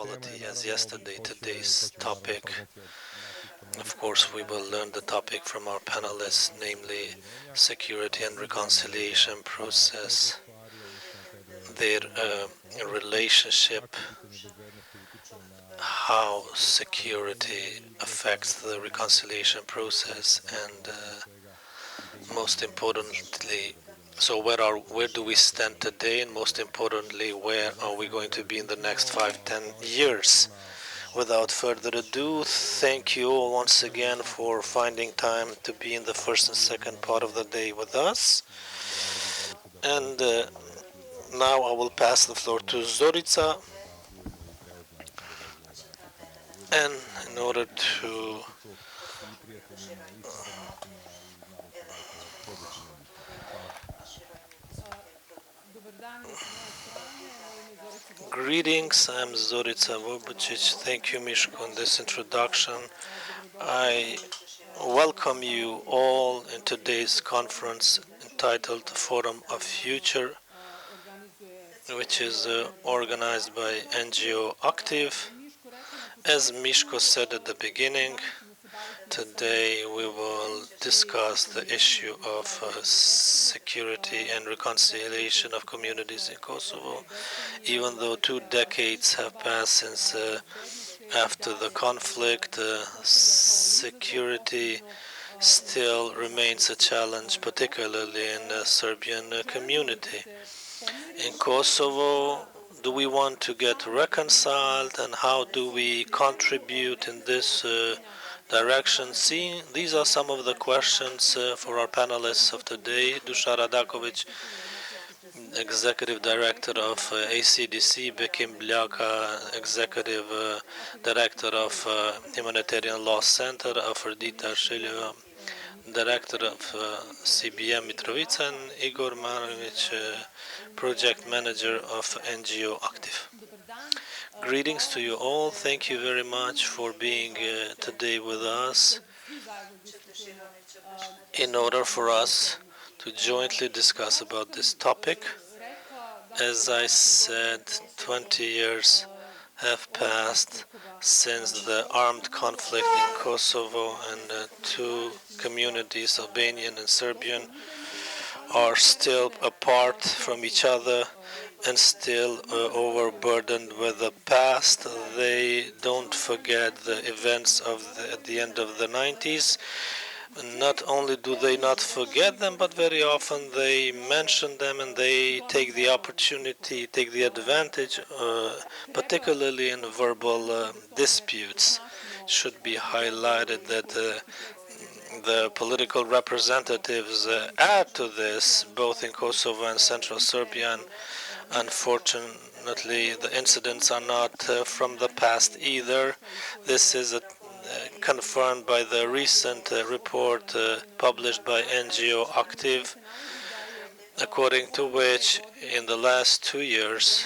quality as yesterday. Today's topic, of course, we will learn the topic from our panelists, namely security and reconciliation process, their relationship, how security affects the reconciliation process, and most importantly, so where do we stand today, and most importantly, where are we going to be in the next 5-10 years? Without further ado, thank you all once again for finding time to be in the first and second part of the day with us. And now I will pass the floor to Zorica, and in order to greetings, I'm Zorica Vorgučić. Thank you, Miško, on this introduction. I welcome you all in today's conference entitled Forum of Future, which is organized by NGO AKTIV. As Miško said at the beginning, today we will discuss the issue of security and reconciliation of communities in Kosovo. Even though 2 decades have passed since after the conflict, security still remains a challenge, particularly in the Serbian community. In Kosovo, do we want to get reconciled, and how do we contribute in this direction? See, these are some of the questions for our panelists of today. Dušan Radaković, Executive Director of ACDC, Bekim, Blakaj, Executive Director of Humanitarian Law Center, Aferdita, Shehu, Director of CBM Mitrovica, and Igor, Marković, Project Manager of NGO AKTIV. Greetings to you all. Thank you very much for being today with us in order for us to jointly discuss about this topic. As I said, 20 years have passed since the armed conflict in Kosovo, and 2 communities, Albanian and Serbian, are still apart from each other and still overburdened with the past. They don't forget the events at the end of the 90s. Not only do they not forget them, but very often they mention them, and they take the opportunity, take the advantage, particularly in verbal disputes. It should be highlighted that the political representatives add to this, both in Kosovo and Central Serbia. And unfortunately, the incidents are not from the past either. This is confirmed by the recent report published by NGO AKTIV, according to which in the last 2 years,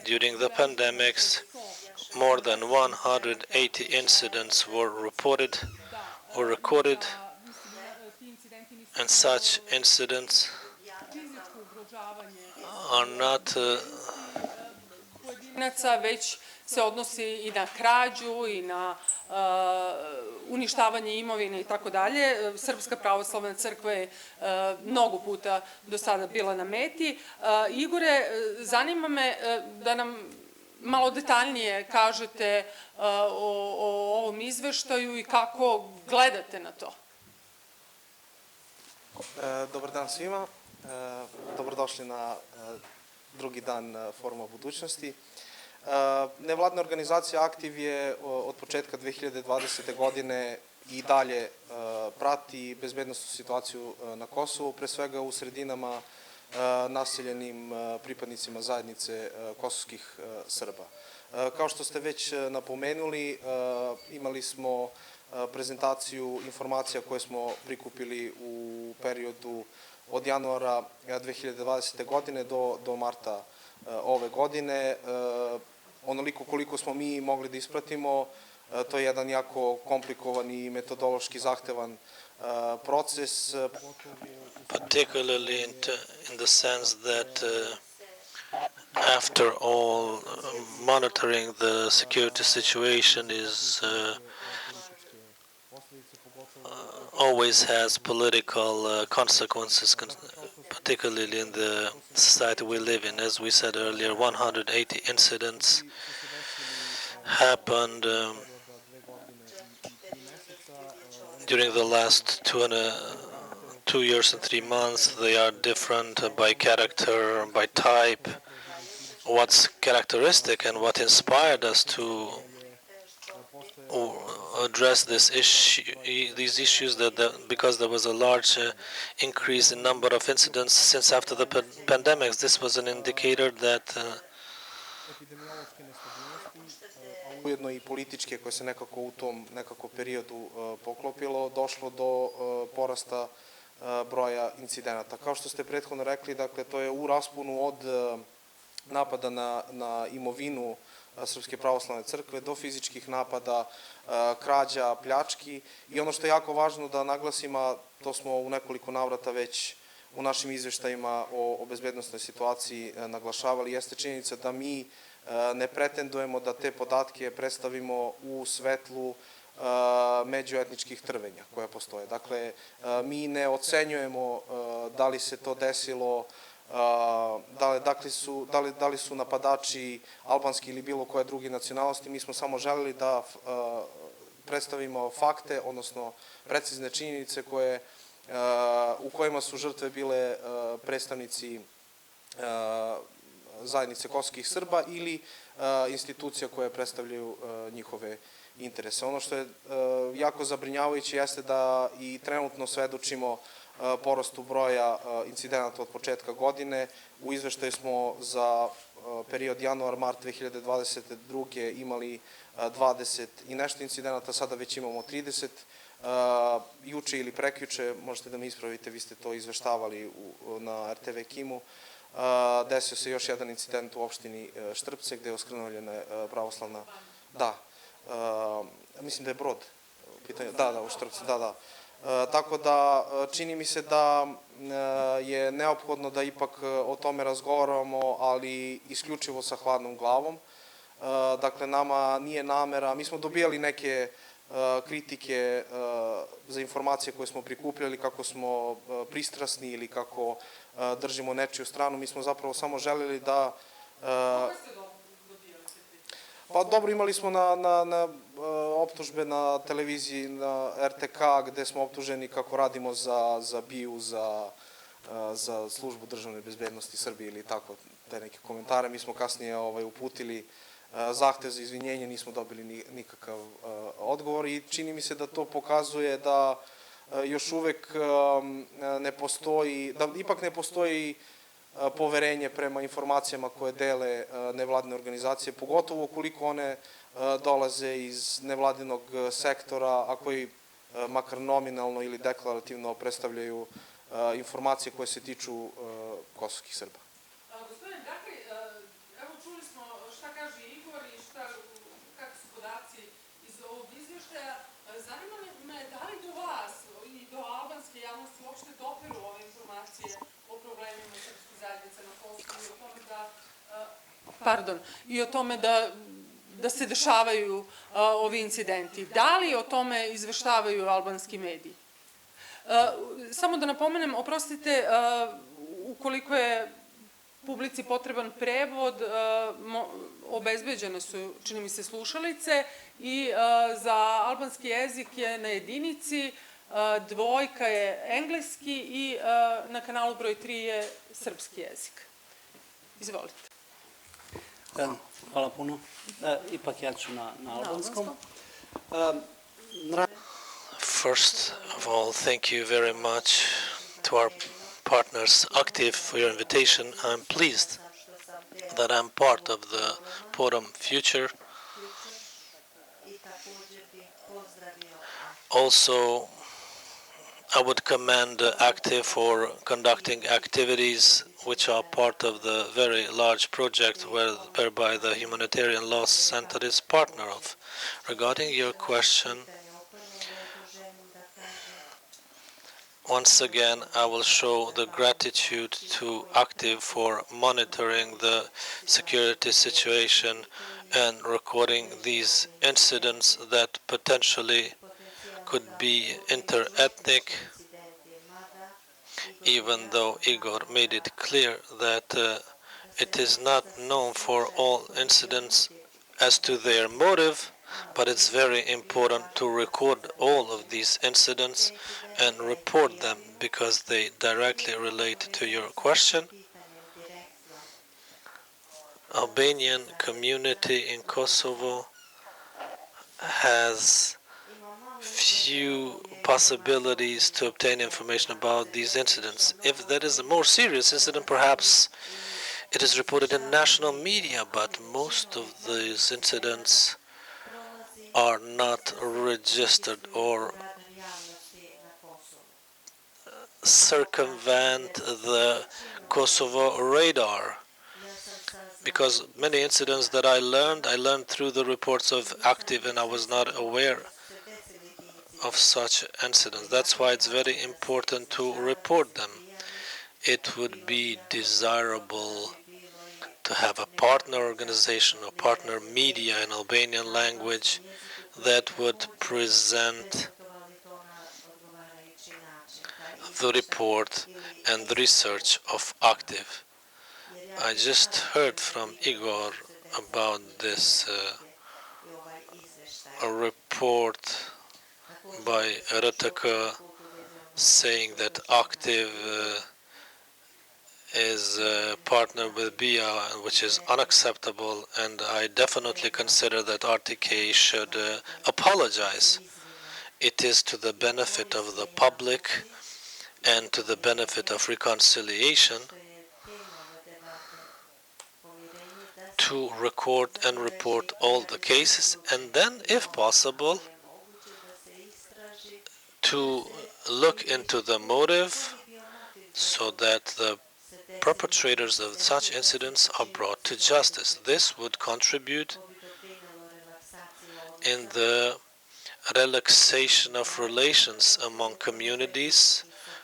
during the pandemics, more than 180 incidents were reported or recorded, and such incidents are not već se odnosi i na krađu i na uništavanje imovine i tako dalje. Srpska pravoslavna crkva je mnogo puta do sada bila na meti. Igore, zanima me da nam malo detaljnije kažete o ovom izveštaju i kako gledate na to. Dobar dan svima. Dobrodošli na drugi dan Foruma budućnosti. Nevladna organizacija AKTIV je od početka 2020. godine i dalje prati bezbednosnu situaciju na Kosovu, pre svega u sredinama naseljenim pripadnicima zajednice kosovskih Srba. Kao što ste već napomenuli, imali smo prezentaciju informacija koje smo prikupili u periodu od januara 2020. godine do marta ove godine. Onoliko koliko smo mi mogli da ispratimo, to je jedan jako komplikovan i metodološki zahtevan proces. Particularly in the sense that After all, monitoring the security situation is always has political consequences, particularly in the society we live in. As we said earlier, 180 incidents happened during the last 2 years and 3 months. They are different by character, by type. What's characteristic and what inspired us to address these issues because there was a large increase in number of incidents since after the pandemics. This was an indicator that ujedno i političke koje se nekako u tom periodu poklopilo, došlo do porasta broja incidenata. Kao što ste prethodno rekli, dakle, to je u rasponu od napada na imovinu Srpske pravoslavne crkve do fizičkih napada, krađa, pljački i ono što je jako važno da naglasimo, to smo u nekoliko navrata već u našim izveštajima o bezbednosnoj situaciji naglašavali, jeste činjenica da mi ne pretendujemo da te podatke predstavimo u svetlu međuetničkih trvenja koja postoje. Dakle, mi ne ocenjujemo da li se to desilo, da li su napadači albanski ili bilo koje druge nacionalnosti. Mi smo samo želeli da predstavimo fakte, odnosno precizne činjenice u kojima su žrtve bile predstavnici zajednice kosovskih Srba ili institucija koje predstavljaju njihove interese. Ono što je jako zabrinjavajuće jeste da i trenutno svedočimo porastu broja incidenata od početka godine. U izveštaju smo za period januar-mart 2022. imali 20 i nešto incidenata, sada već imamo 30. Juče ili prekjuče, možete da me ispravite, vi ste to izveštavali na RTV Bekimu, desio se još jedan incident u opštini Štrpce gde je oskrnavljena pravoslavna, da, mislim da je brod, da, u Štrpce, da. Tako da čini mi se da je neophodno da ipak o tome razgovaramo, ali isključivo sa hladnom glavom. Dakle, nama nije namera, mi smo dobijali neke kritike za informacije koje smo prikupljali, kako smo pristrasni ili kako držimo nečiju stranu. Mi smo zapravo samo želeli da... Pa dobro, imali smo na optužbe na televiziji, na RTK, gde smo optuženi kako radimo za BIA, za službu državne bezbednosti Srbije ili tako, te neke komentare. Mi smo kasnije uputili zahtev za izvinjenje, nismo dobili nikakav odgovor i čini mi se da to pokazuje da još uvek ne postoji, da ipak ne postoji poverenje prema informacijama koje dele nevladine organizacije, pogotovo ukoliko one dolaze iz nevladinog sektora, a koji makar nominalno ili deklarativno predstavljaju informacije koje se tiču kosovskih Srba. Gospodine Blakaj, evo čuli smo šta kaže Igor i kakvi su podaci iz ovog izvještaja. Zanima me da li do vas i do albanske javnosti uopšte doperu ove informacije o problemima srpske zajednice na Kosovu i o tome da se dešavaju ovi incidenti. Da li o tome izveštavaju albanski mediji? Samo da napomenem, oprostite, ukoliko je publici potreban prevod, obezbeđene su, čini mi se, slušalice i za albanski jezik je na jedinici, dvojka je engleski i na kanalu broj 3 je srpski jezik. Izvolite. Hvala puno. Ipak ja ću na albanskom. First of all, thank you very much to our partners AKTIV for your invitation. I'm pleased that I'm part of the forum Future. Also, I would commend AKTIV for conducting activities which are part of the very large project whereby the Humanitarian Law Center is partner of. Regarding your question Once again, I will show the gratitude to AKTIV for monitoring the security situation and recording these incidents that potentially could be inter-ethnic, even though Igor made it clear that it is not known for all incidents as to their motive, but it's very important to record all of these incidents and report them because they directly relate to your question. Albanian community in Kosovo has few possibilities to obtain information about these incidents. If there is a more serious incident, perhaps it is reported in national media, but most of these incidents are not registered or circumvent the Kosovo radar. Because many incidents that I learned through the reports of AKTIV, and I was not aware of such incidents. That's why it's very important to report them. It would be desirable to have a partner organization or partner media in Albanian language that would present the report and the research of AKTIV. I just heard from Igor about this a report by Radaković saying that AKTIV is a partner with BIA, which is unacceptable, and I definitely consider that RTK should apologize. It is to the benefit of the public and to the benefit of reconciliation to record and report all the cases, and then, if possible, to look into the motive so that the perpetrators of such incidents are brought to justice. This would contribute in the relaxation of relations among communities,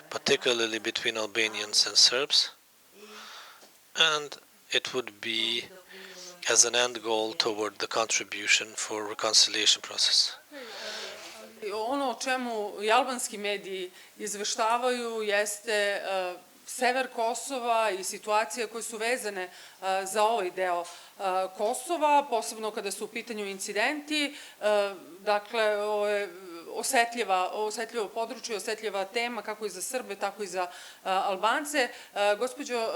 particularly between Albanians and Serbs, and it would be as an end goal toward the contribution for reconciliation process. Ono o čemu i albanski mediji izveštavaju jeste sever Kosova i situacije koje su vezane za ovaj deo Kosova, posebno kada su u pitanju incidenti. Dakle, ovo je osetljivo područje, osetljiva tema kako i za Srbe, tako i za Albance. Gospođo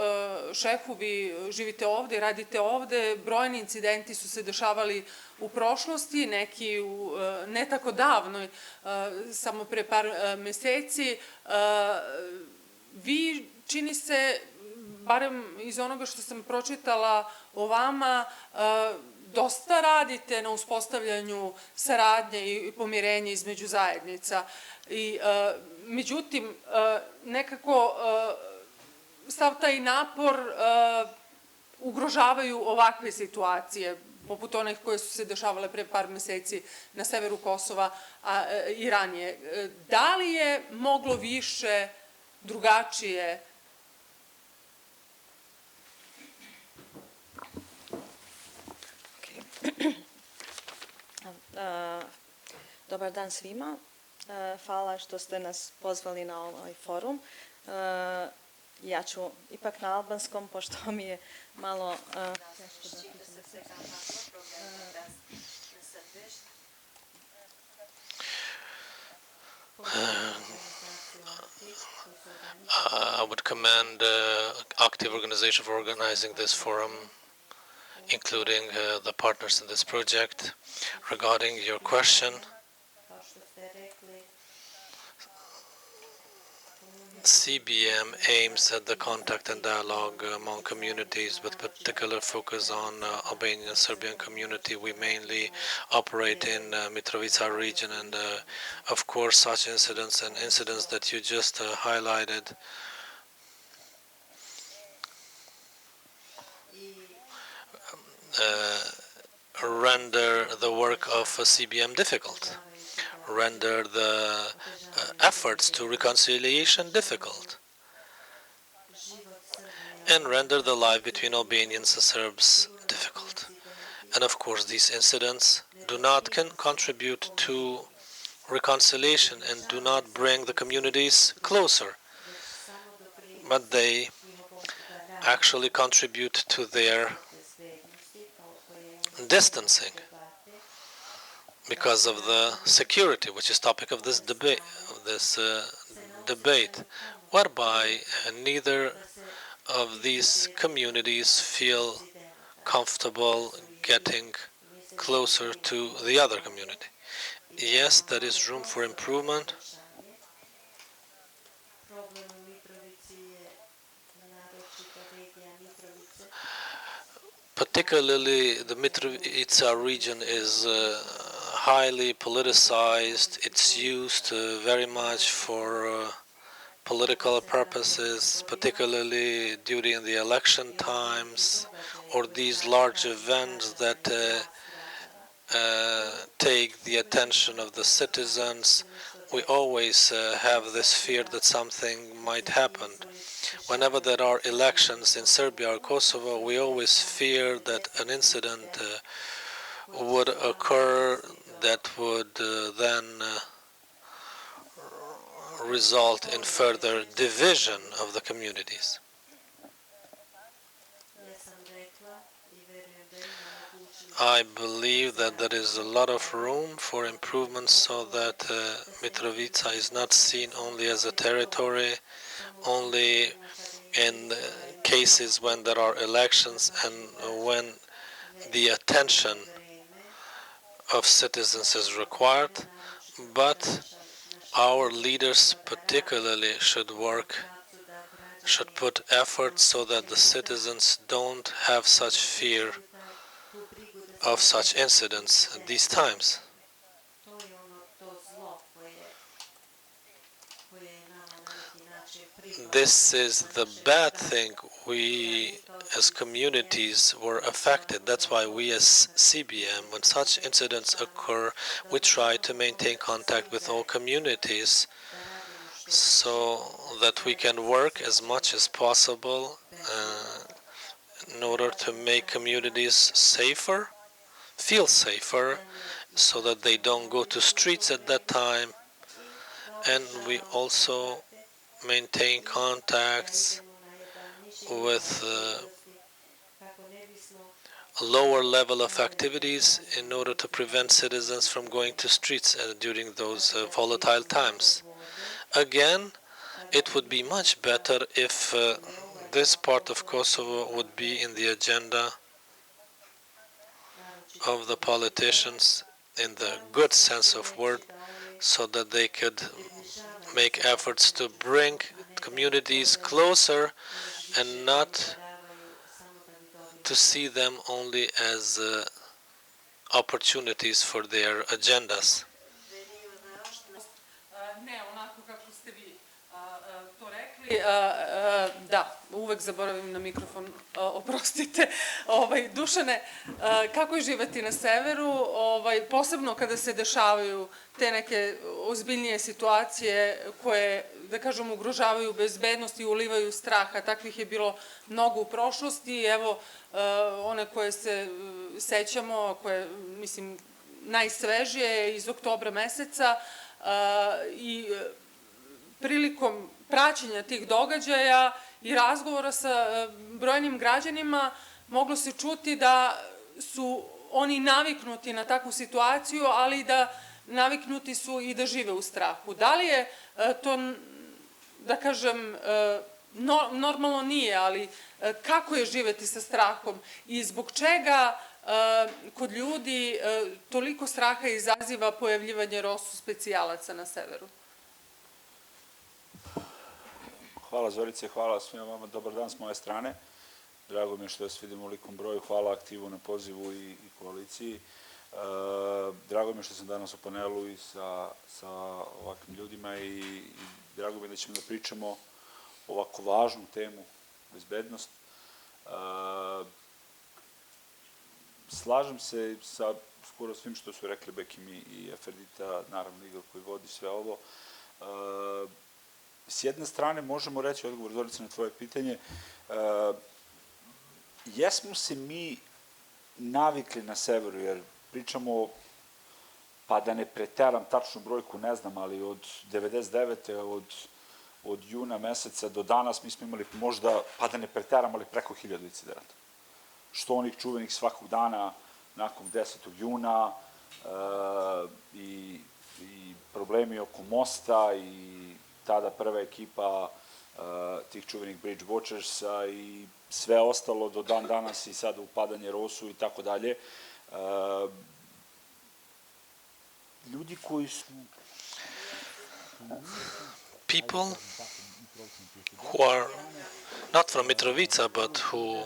Shehu, vi živite ovde i radite ovde. Brojni incidenti su se dešavali u prošlosti, neki ne tako davno, samo pre par meseci. Vi, čini se, barem iz onoga što sam pročitala o vama, dosta radite na uspostavljanju saradnje i pomirenja između zajednica. Međutim, nekako sav taj napor ugrožavaju ovakve situacije, poput onih koje su se dešavale pre par meseci na severu Kosova i ranije. Da li je moglo više, drugačije? Dobar dan svima. Hvala što ste nas pozvali na ovaj forum. Ja ću ipak na albanskom, pošto mi je malo teško da I would commend AKTIV organization for organizing this forum, including the partners in this project. Regarding your question, CBM aims at the contact and dialogue among communities with particular focus on Albanian and Serbian community. We mainly operate in Mitrovica region, and of course such incidents and incidents that you just highlighted render the work of CBM difficult. render the efforts to reconciliation difficult and render the life between Albanians and Serbs difficult. And of course, these incidents do not contribute to reconciliation and do not bring the communities closer, but they actually contribute to their distancing because of the security, which is topic of this debate, whereby neither of these communities feel comfortable getting closer to the other community. Yes, there is room for improvement. Particularly the Mitrovica region is highly politicized. It's used very much for political purposes, particularly during the election times or these large events that take the attention of the citizens. We always have this fear that something might happen. Whenever there are elections in Serbia or Kosovo, we always fear that an incident would occur that would then result in further division of the communities. I believe that there is a lot of room for improvement so that Mitrovica is not seen only as a territory, only in cases when there are elections and when the attention of citizens is required, but our leaders particularly should put effort so that the citizens don't have such fear of such incidents at these times. This is the bad thing. We as communities were affected. That's why we as CBM, when such incidents occur, we try to maintain contact with all communities so that we can work as much as possible in order to make communities safer, feel safer, so that they don't go to streets at that time. And we also maintain contacts with a lower level of activities in order to prevent citizens from going to streets during those volatile times. Again, it would be much better if this part of Kosovo would be in the agenda of the politicians in the good sense of word, so that they could make efforts to bring communities closer and not to see them only as opportunities for their agendas. Da, uvek zaboravim na mikrofon, oprostite. Dušane, kako je živeti na severu, posebno kada se dešavaju te neke ozbiljnije situacije koje, da kažem, ugrožavaju bezbednost i ulivaju strah, a takvih je bilo mnogo u prošlosti. Evo, one koje se sećamo, koje, mislim, najsvežije iz oktobra meseca i prilikom praćenja tih događaja i razgovora sa brojnim građanima moglo se čuti da su oni naviknuti na takvu situaciju, ali da naviknuti su i da žive u strahu. Da li je to, da kažem, normalno nije, ali kako je živeti sa strahom i zbog čega kod ljudi toliko straha izaziva pojavljivanje ROSU specijalaca na severu? Hvala Zorice, hvala svima vama, dobar dan s moje strane. Drago mi je što vas vidim u velikom broju, hvala aktivu na pozivu i koaliciji. Drago mi je što sam danas u panelu i sa ovakvim ljudima i drago mi je da ćemo da pričamo ovako važnu temu, bezbednost. Slažem se sa skoro svim što su rekli Bekim i Aferdita, naravno Igor koji vodi sve ovo. S jedne strane možemo reći, odgovor Zorica na tvoje pitanje, jesmo se mi navikli na severu, jer pričamo, pa da ne preteram tačnu brojku, ne znam, ali od 99. od juna meseca do danas mi smo imali možda, pa da ne preteram, ali preko 1000 incidenata. Što onih čuvenih svakog dana nakon 10. juna i problemi oko mosta i tada prva ekipa tih čuvenih Bridge Watchersa i sve ostalo do dan danas i sada upadanje Rosu i tako dalje. Ljudi koji su... People who are not from Mitrovica, but who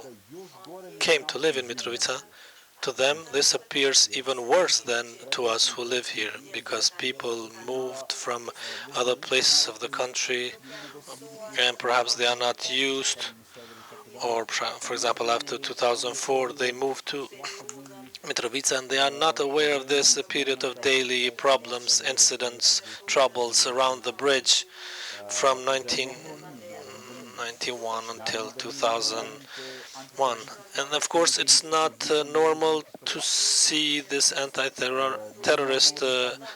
came to live in Mitrovica, to them this appears even worse than to us who live here, because people moved from other places of the country and perhaps they are not used, or for example after 2004 they moved to Mitrovica and they are not aware of this period of daily problems, incidents, troubles around the bridge from 1991 until 2001. And of course it's not normal to see this anti-terrorist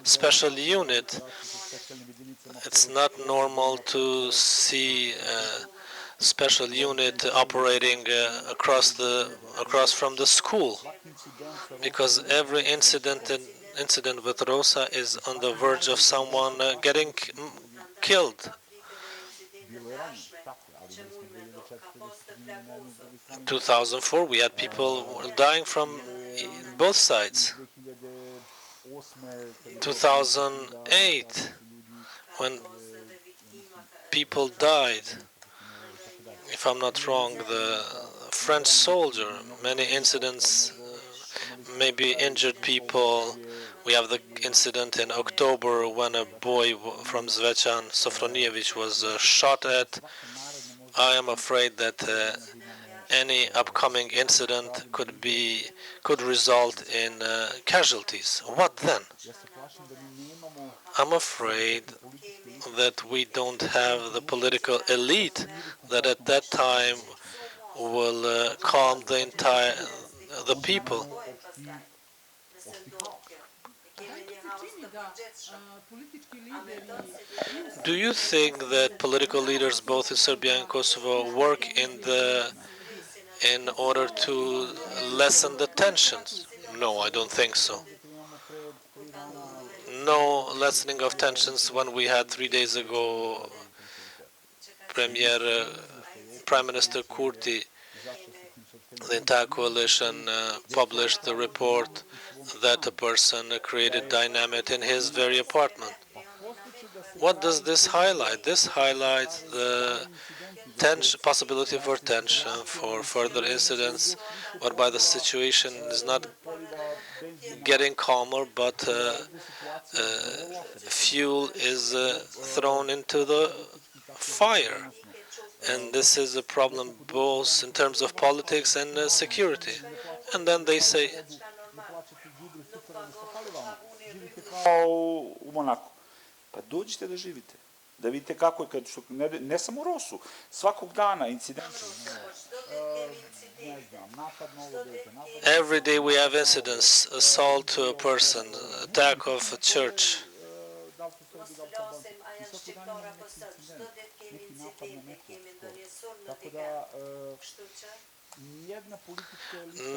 special unit. It's not normal to see special unit operating across from the school, because every incident with Rosa is on the verge of someone getting killed. 2004 we had people dying from both sides. 2008 when people died, if I'm not wrong, the French soldier, many incidents, maybe injured people. We have the incident in October when a boy from Zvečan, Sofronijević, was shot at. I am afraid that any upcoming incident could result in casualties. What then? I'm afraid that we don't have the political elite that at that time will calm the people. Do you think that political leaders both in Serbia and Kosovo work in order to lessen the tensions? No, I don't think so. No lessening of tensions when we had 3 days ago Prime Minister Kurti, the entire coalition published the report that a person created dynamite in his very apartment. What does this highlight? This highlights the possibility for tension, for further incidents, whereby the situation is not getting calmer, but fuel is thrown into the fire. And this is a problem both in terms of politics and security. And then they say, u Monaku. Pa dođite da živite, da vidite kako je, ne samo Rosu, svakog dana incidenti. every day we have incidents, assault to a person, attack of a church.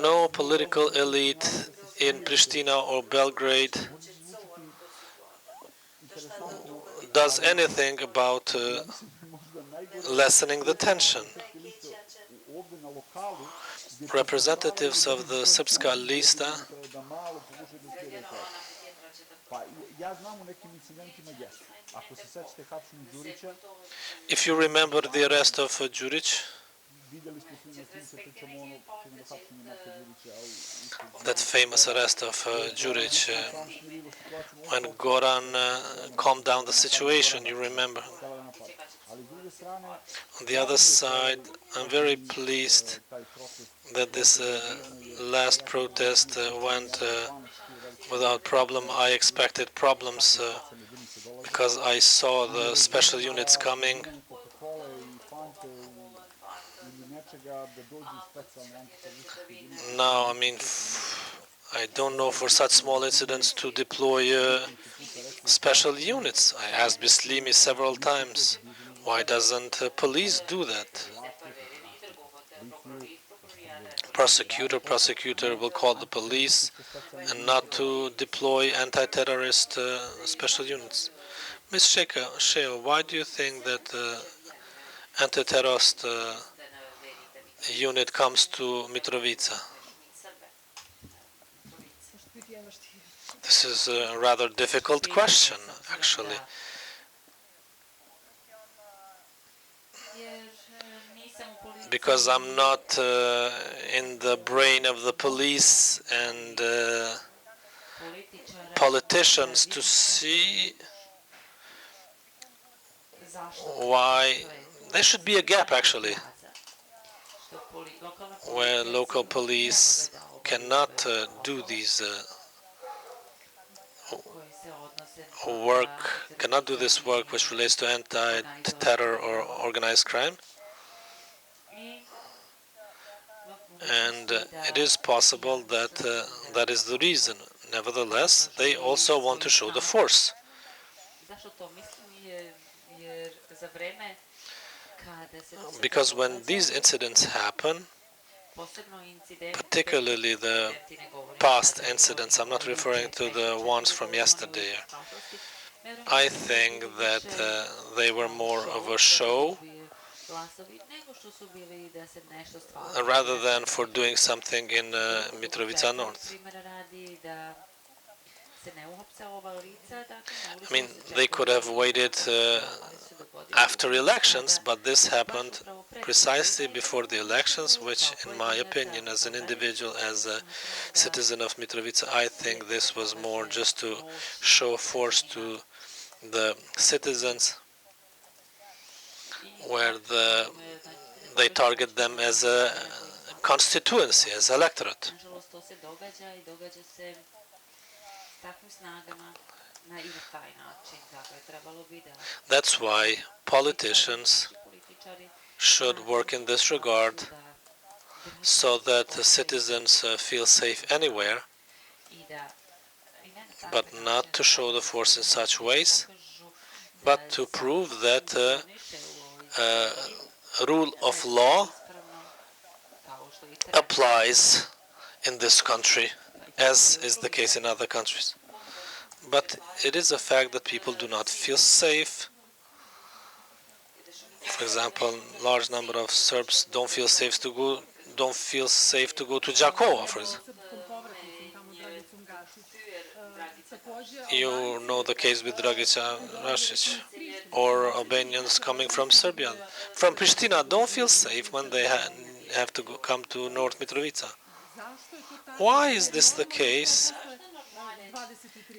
No political elite in Pristina or Belgrade does anything about lessening the tension. Representatives of the Srpska lista if you remember the arrest of Đurić, that famous arrest of Đurić, when Goran calmed down the situation, you remember. On the other side, I'm very pleased that this last protest went without problem. I expected problems because I saw the special units coming. Now, I mean, I don't know for such small incidents to deploy special units. I asked Bislimi several times, why doesn't police do that? Prosecutor will call the police and not to deploy anti-terrorist special units. Ms. Shehu, why do you think that anti-terrorist unit comes to Mitrovica? This is a rather difficult question, actually. Because I'm not in the brain of the police and politicians to see why there should be a gap, actually, where local police cannot do these cannot do this work which relates to anti-terror or organized crime. And it is possible that that is the reason. Nevertheless, they also want to show the force. Because when these incidents happen, particularly the past incidents, I'm not referring to the ones from yesterday, I think that they were more of a show rather than for doing something in Mitrovica North. I mean, they could have waited after elections, but this happened precisely before the elections, which, in my opinion, as an individual, as a citizen of Mitrovica, I think this was more just to show force to the citizens, where they target them as a constituency, as electorate. That's why politicians should work in this regard, so that the citizens feel safe anywhere, but not to show the force in such ways, but to prove that rule of law applies in this country, as is the case in other countries. But it is a fact that people do not feel safe. For example, large number of Serbs don't feel safe to go to Đakovo, for example. You know the case with Dragica Rasic, or Albanians coming from Serbia. From Pristina don't feel safe when they have to come to North Mitrovica. Why is this the case?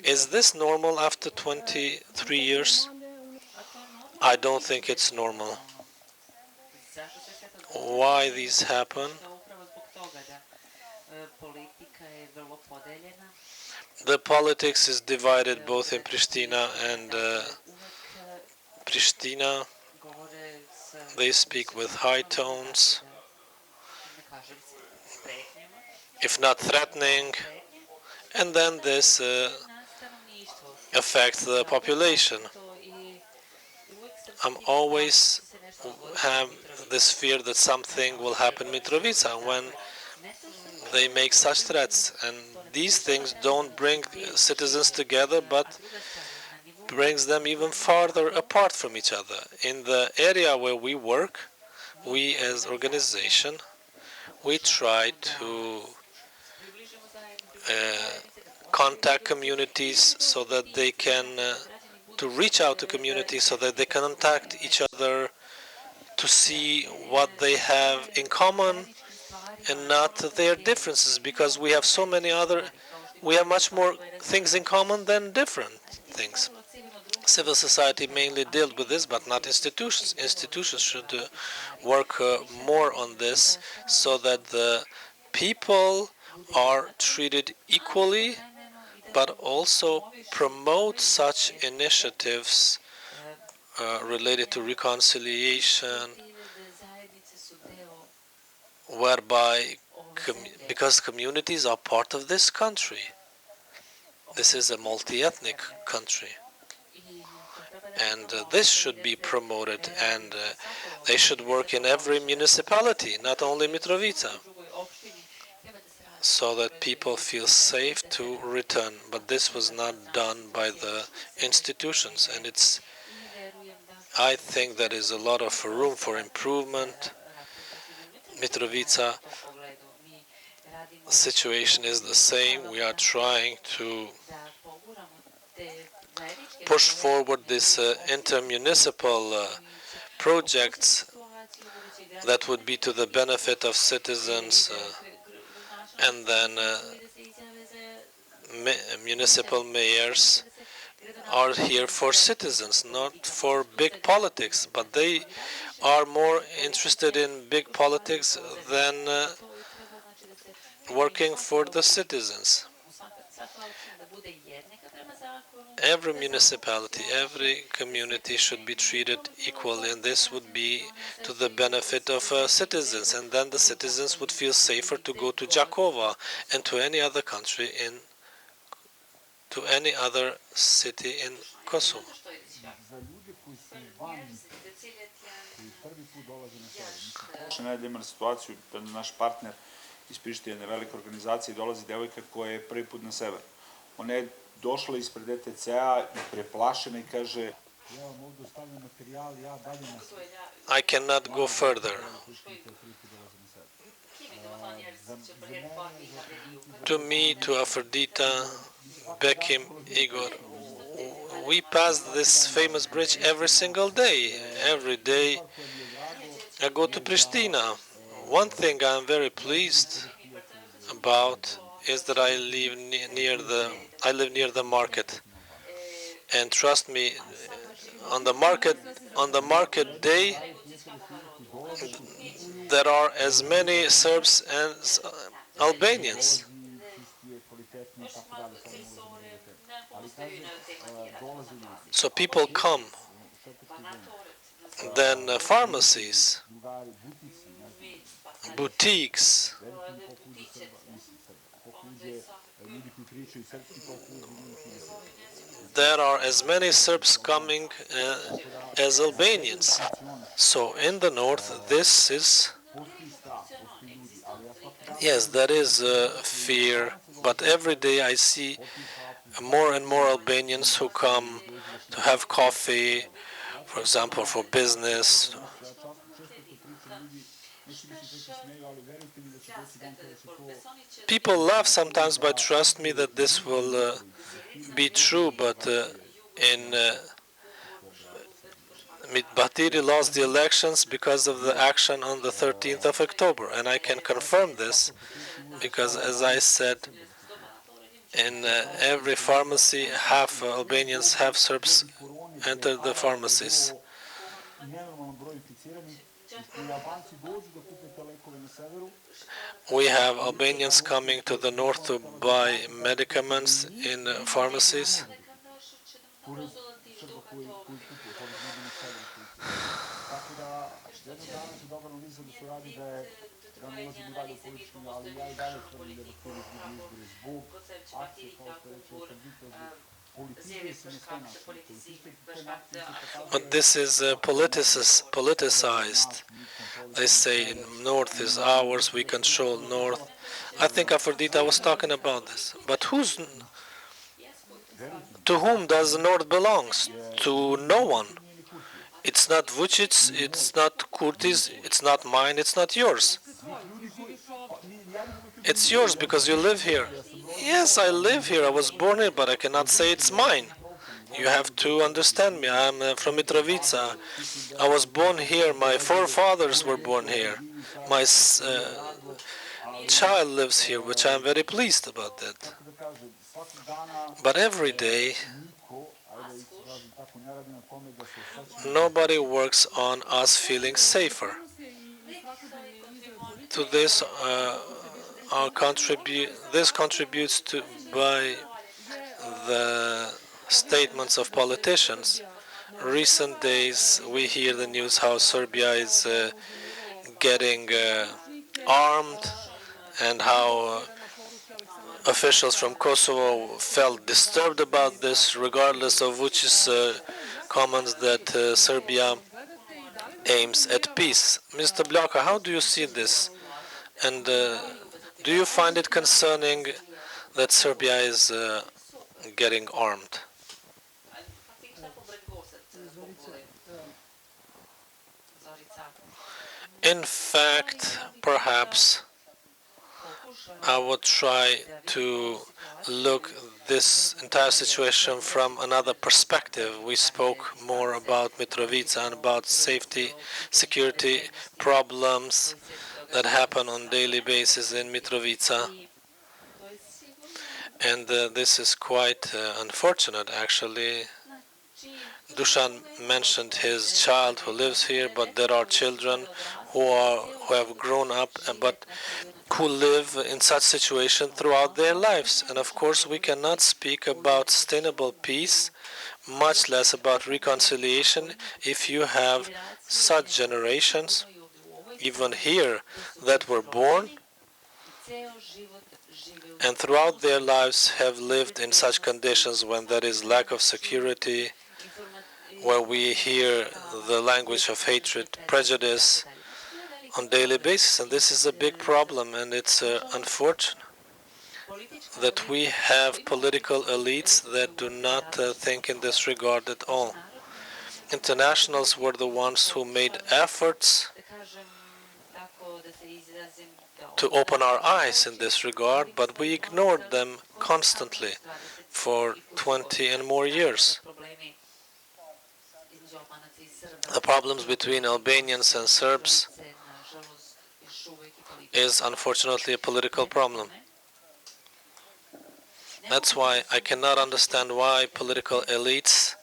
Is this normal after 23 years? I don't think it's normal. Why these happen? The politics is divided both in Pristina and Pristina. They speak with high tones, if not threatening, and then this affects the population. I'm always have this fear that something will happen in Mitrovica when they make such threats, and these things don't bring citizens together, but brings them even farther apart from each other. In the area where we work, we as organization, we try to contact communities so that they can to reach out to communities so that they can contact each other to see what they have in common and not their differences, because we have we have much more things in common than different things. Civil society mainly deals with this, but not institutions. Institutions should work more on this so that the people are treated equally, but also promote such initiatives related to reconciliation, whereby, because communities are part of this country, this is a multi-ethnic country, and this should be promoted, and they should work in every municipality, not only Mitrovica, so that people feel safe to return. But this was not done by the institutions, and I think there is a lot of room for improvement. Mitrovica situation is the same. We are trying to push forward this intermunicipal projects that would be to the benefit of citizens, and then municipal mayors are here for citizens, not for big politics, but they are more interested in big politics than working for the citizens. Every municipality, every community should be treated equally, and this would be to the benefit of citizens, and then the citizens would feel safer to go to Đakovo and to any other country to any other city in Kosovo. Prošle nedelje imali situaciju da naš partner iz Prištine, velike organizacije, dolazi devojka koja je prvi put na sever. Ona je došla ispred ETC-a i preplašena i kaže: ja vam ovdje ostavljam materijal, ja dalje na... I cannot go further. To me, to Aferdita, Bekim, Igor, we pass this famous bridge every single day. Every day I go to Pristina. One thing I'm very pleased about is that I live near the market, and trust me, on the market day there are as many Serbs as Albanians. So people come. Then pharmacies, boutiques. There are as many Serbs coming as Albanians. So in the north, this is, yes, there is fear, but every day I see more and more Albanians who come to have coffee, for example, for business. People laugh sometimes, but trust me that this will be true. But Batiri lost the elections because of the action on the 13th of October, and I can confirm this because, as I said, in every pharmacy, half Albanians, half Serbs enter the pharmacies. We have Albanians coming to the north to buy medicaments in pharmacies. But this is politicized. They say north is ours, we control north. I think Aferdita was talking about this. But to whom does the north belongs? To no one. It's not Vučić, it's not Kurti's, it's not mine, it's not yours. It's yours because you live here. Yes, I live here, I was born here, but I cannot say it's mine. You have to understand me, I'm from Mitrovica. I was born here, my forefathers were born here. My child lives here, which I'm very pleased about that. But every day, nobody works on us feeling safer. To this, this contributes by the statements of politicians. Recent days, we hear the news how Serbia is getting armed and how officials from Kosovo felt disturbed about this, regardless of Vučić's comments that Serbia aims at peace. Mr. Blakaj, how do you see this? And do you find it concerning that Serbia is getting armed? In fact, perhaps I would try to look this entire situation from another perspective. We spoke more about Mitrovica and about safety, security problems that happen on a daily basis in Mitrovica. And this is quite unfortunate, actually. Dušan mentioned his child who lives here, but there are children who have grown up but who live in such situation throughout their lives. And of course, we cannot speak about sustainable peace, much less about reconciliation, if you have such generations, even here, that were born and throughout their lives have lived in such conditions when there is lack of security, where we hear the language of hatred, prejudice on daily basis. And this is a big problem, and it's unfortunate that we have political elites that do not think in this regard at all. Internationals were the ones who made efforts to open our eyes in this regard, but we ignored them constantly for 20 and more years. The problems between Albanians and Serbs is unfortunately a political problem. That's why I cannot understand why political elites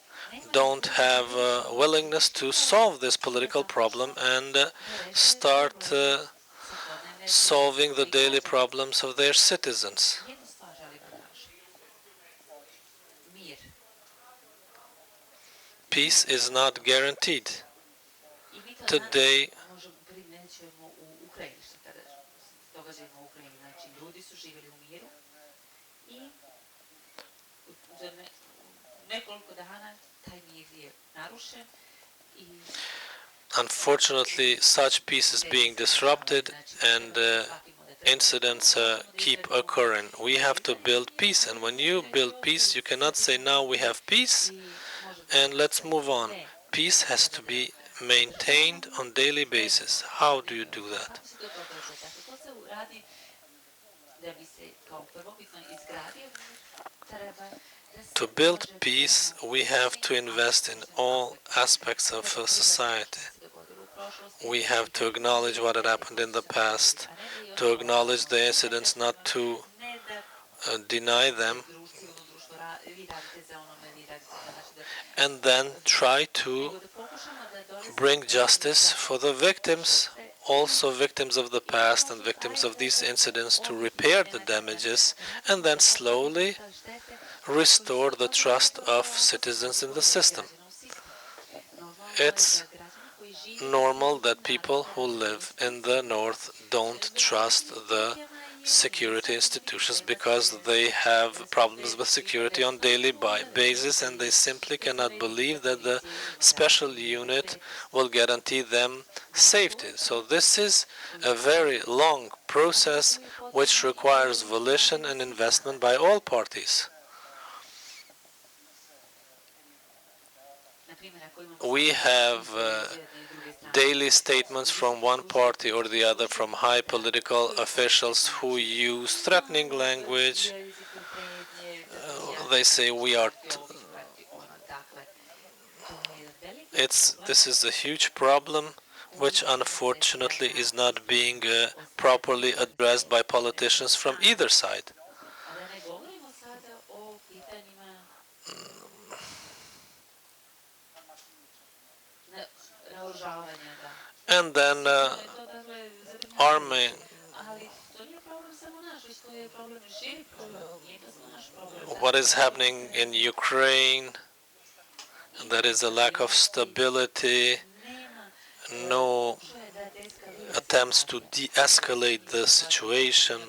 don't have a willingness to solve this political problem and start solving the daily problems of their citizens. Peace is not guaranteed. Today, unfortunately, such peace is being disrupted and incidents keep occurring. We have to build peace, and when you build peace, you cannot say now we have peace and let's move on. Peace has to be maintained on daily basis. How do you do that? To build peace, we have to invest in all aspects of society. We have to acknowledge what had happened in the past, to acknowledge the incidents, not to deny them, and then try to bring justice for the victims, also victims of the past and victims of these incidents, to repair the damages and then slowly restore the trust of citizens in the system. It's normal that people who live in the north don't trust the security institutions because they have problems with security on daily basis, and they simply cannot believe that the special unit will guarantee them safety. So this is a very long process which requires volition and investment by all parties. We have daily statements from one party or the other, from high political officials who use threatening language. They say we are. This is a huge problem, which unfortunately is not being properly addressed by politicians from either side. And then arming. what is happening in Ukraine. There is a lack of stability, no attempts to de-escalate the situation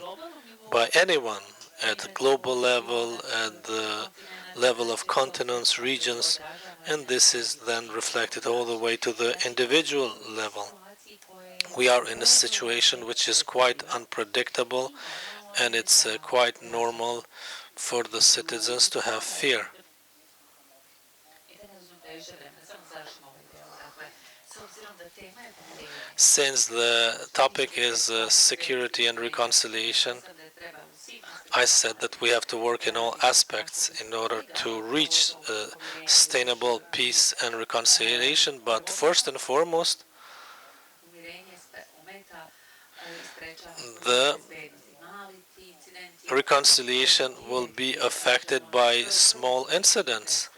by anyone at the global level, at the level of continents, regions, and this is then reflected all the way to the individual level. We are in a situation which is quite unpredictable, and it's quite normal for the citizens to have fear. Since the topic is security and reconciliation, I said that we have to work in all aspects in order to reach sustainable peace and reconciliation, but first and foremost, the reconciliation will be affected by small incidents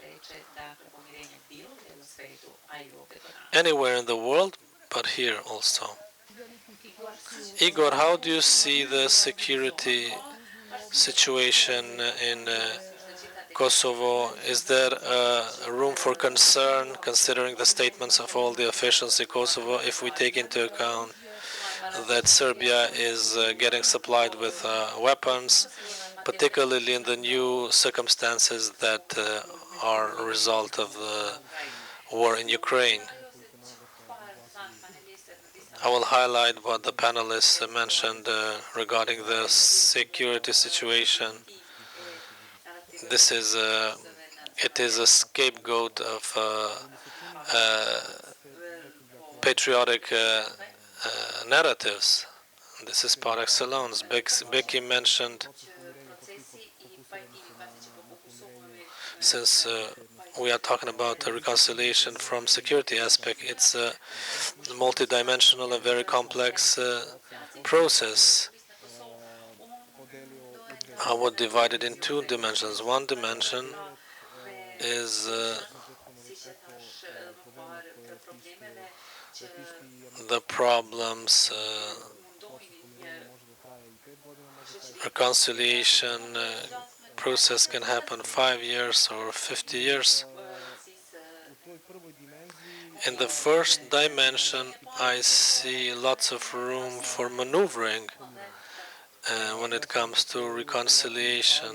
anywhere in the world, but here also. Igor, how do you see the security situation in Kosovo? Is there room for concern considering the statements of all the officials in Kosovo, if we take into account that Serbia is getting supplied with weapons, particularly in the new circumstances that are a result of the war in Ukraine? I will highlight what the panelists mentioned regarding the security situation. This is it is a scapegoat of patriotic narratives. This is par excellence. Bekim mentioned, since we are talking about the reconciliation from security aspect, it's a multidimensional and very complex process. I would divide it in two dimensions. One dimension is the problems, reconciliation process can happen 5 years or 50 years. In the first dimension, I see lots of room for maneuvering when it comes to reconciliation.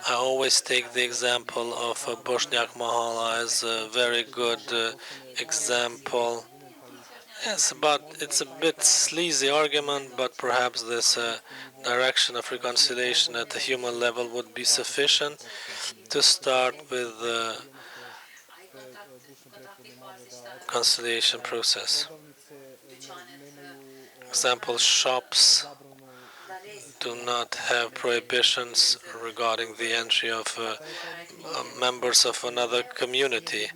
I always take the example of Bošnjak Mahala as a very good example. Yes, but it's a bit sleazy argument, but perhaps this direction of reconciliation at the human level would be sufficient to start with the reconciliation process. Example, shops do not have prohibitions regarding the entry of members of another community.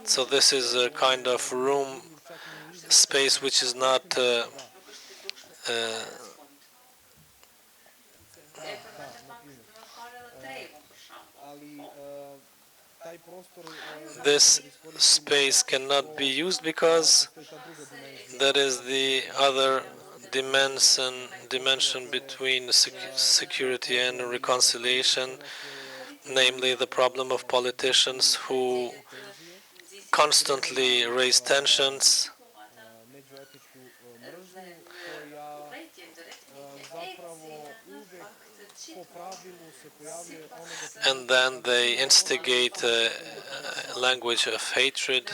So this is a kind of room, space which is not this space cannot be used because there is the other dimension between security and reconciliation, namely the problem of politicians who constantly raise tensions and then they instigate a language of hatred.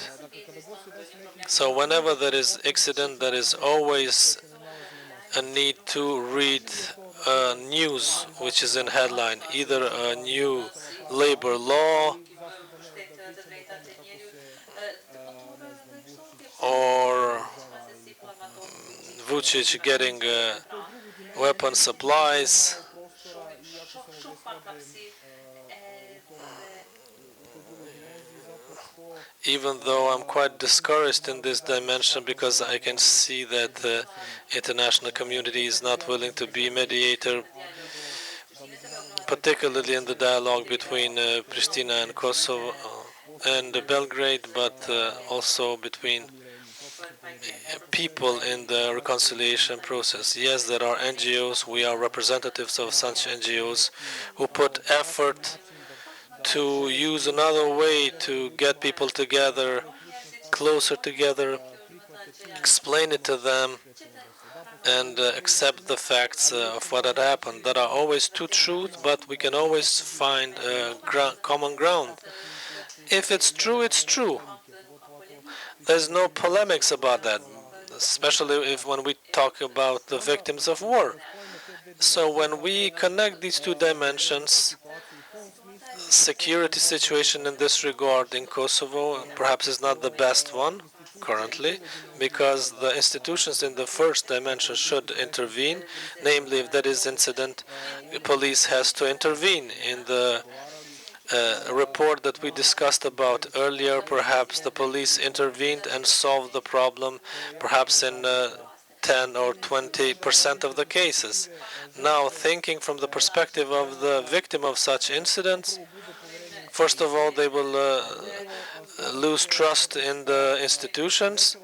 So whenever there is accident, there is always a need to read news which is in headline, either a new labor law or Vučić getting weapon supplies. Even though I'm quite discouraged in this dimension because I can see that the international community is not willing to be mediator, particularly in the dialogue between Pristina and Kosovo and Belgrade, but also between people in the reconciliation process. Yes, there are NGOs, we are representatives of such NGOs who put effort to use another way to get people together, closer together, explain it to them, and accept the facts of what had happened. There are always two truths, but we can always find common ground. If it's true, it's true. There's no polemics about that, especially when we talk about the victims of war. So when we connect these two dimensions, security situation in this regard in Kosovo perhaps is not the best one currently, because the institutions in the first dimension should intervene. Namely, if there is incident, the police has to intervene. In the report that we discussed about earlier, perhaps the police intervened and solved the problem, perhaps in 10 or 20% of the cases. Now, thinking from the perspective of the victim of such incidents, first of all, they will lose trust in the institutions,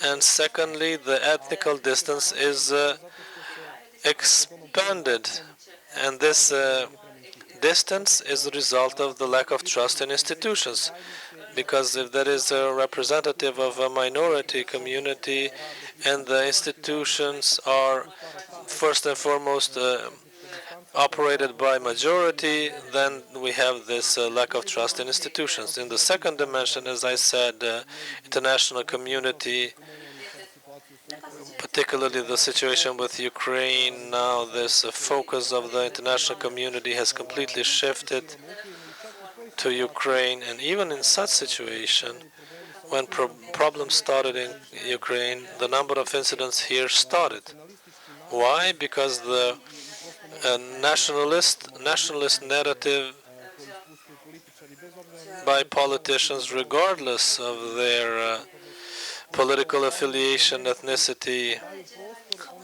and secondly, the ethnical distance is expanded, and this distance is a result of the lack of trust in institutions. Because if there is a representative of a minority community and the institutions are first and foremost operated by majority, then we have this lack of trust in institutions. In the second dimension, as I said, international community, particularly the situation with Ukraine, now this focus of the international community has completely shifted to Ukraine. And even in such situation, when problems started in Ukraine, the number of incidents here started. Why? Because the nationalist narrative by politicians, regardless of their political affiliation, ethnicity,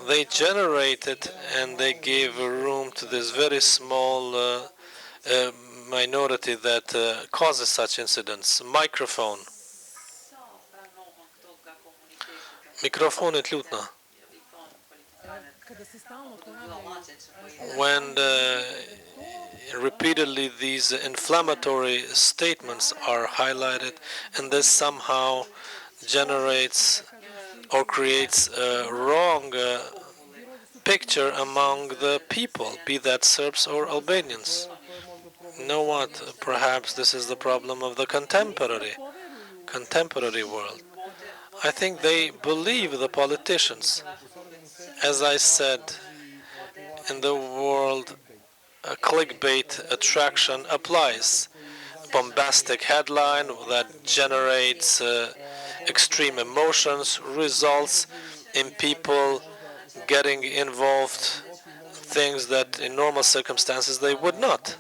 they generated and they gave room to this very small minority that causes such incidents. Microphone. Mikrofon je ključna. When repeatedly these inflammatory statements are highlighted, and this somehow generates or creates a wrong picture among the people, be that Serbs or Albanians. You know what? Perhaps this is the problem of the contemporary world. I think they believe the politicians. As I said, in the world, a clickbait attraction applies. Bombastic headline that generates extreme emotions, results in people getting involved things that in normal circumstances they would not.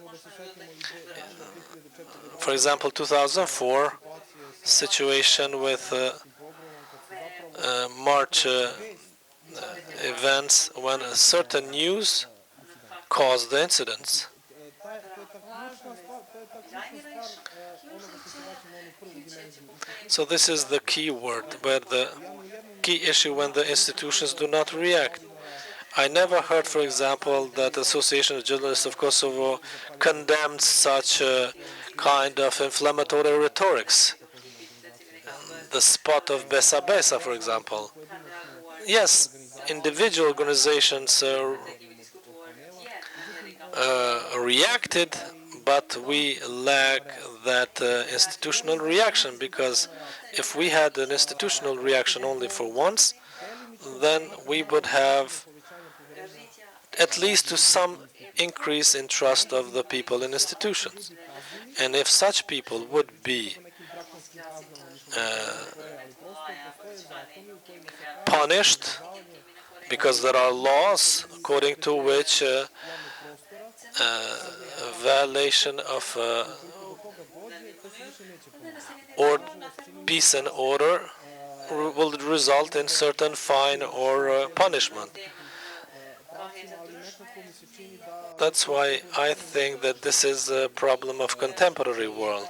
For example, 2004 situation with March events when a certain news caused the incidents. So this is the key word, where the key issue when the institutions do not react. I never heard, for example, that the Association of Journalists of Kosovo condemned such a kind of inflammatory rhetorics. The spot of Besa Besa, for example. Yes, individual organizations reacted, but we lack that institutional reaction, because if we had an institutional reaction only for once, then we would have at least to some increase in trust of the people in institutions. And if such people would be punished, because there are laws according to which violation of peace and order will result in certain fine or punishment. That's why I think that this is a problem of contemporary world,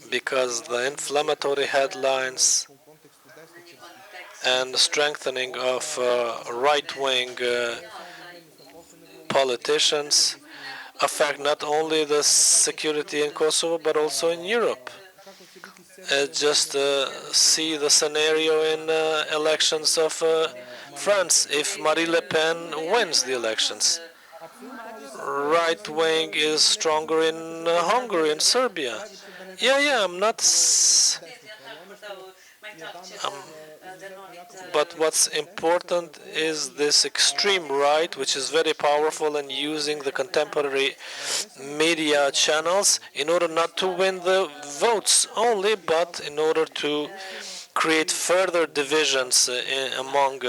because the inflammatory headlines and strengthening of right-wing politicians affect not only the security in Kosovo but also in Europe. Just see the scenario in elections of France. If Marine Le Pen wins the elections, right wing is stronger in Hungary and Serbia. Yeah, I'm not. But what's important is this extreme right, which is very powerful and using the contemporary media channels in order not to win the votes only, but in order to create further divisions among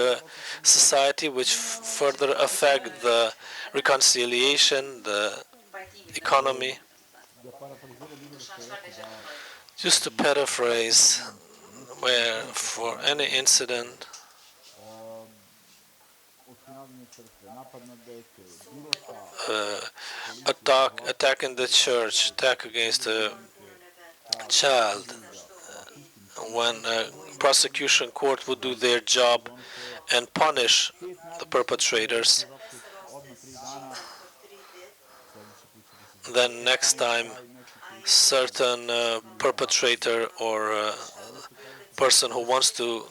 society, which further affect the reconciliation, the economy. Just to paraphrase, where for any incident, attack in the church, attack against a child, when a prosecution court would do their job and punish the perpetrators, then next time certain perpetrator or person who wants to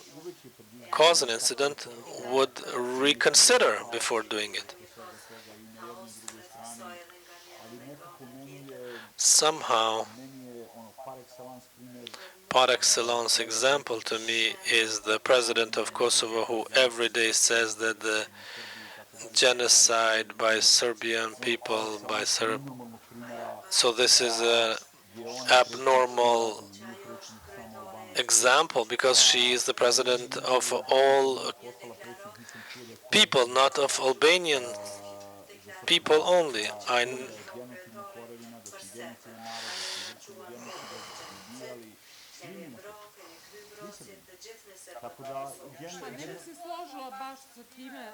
cause an incident would reconsider before doing it. Somehow, par excellence example to me is the president of Kosovo, who every day says that the genocide by Serbian people, by Serb. So this is an abnormal example because she is the president of all people, not of Albanian people only. Ne bih se složila baš sa time,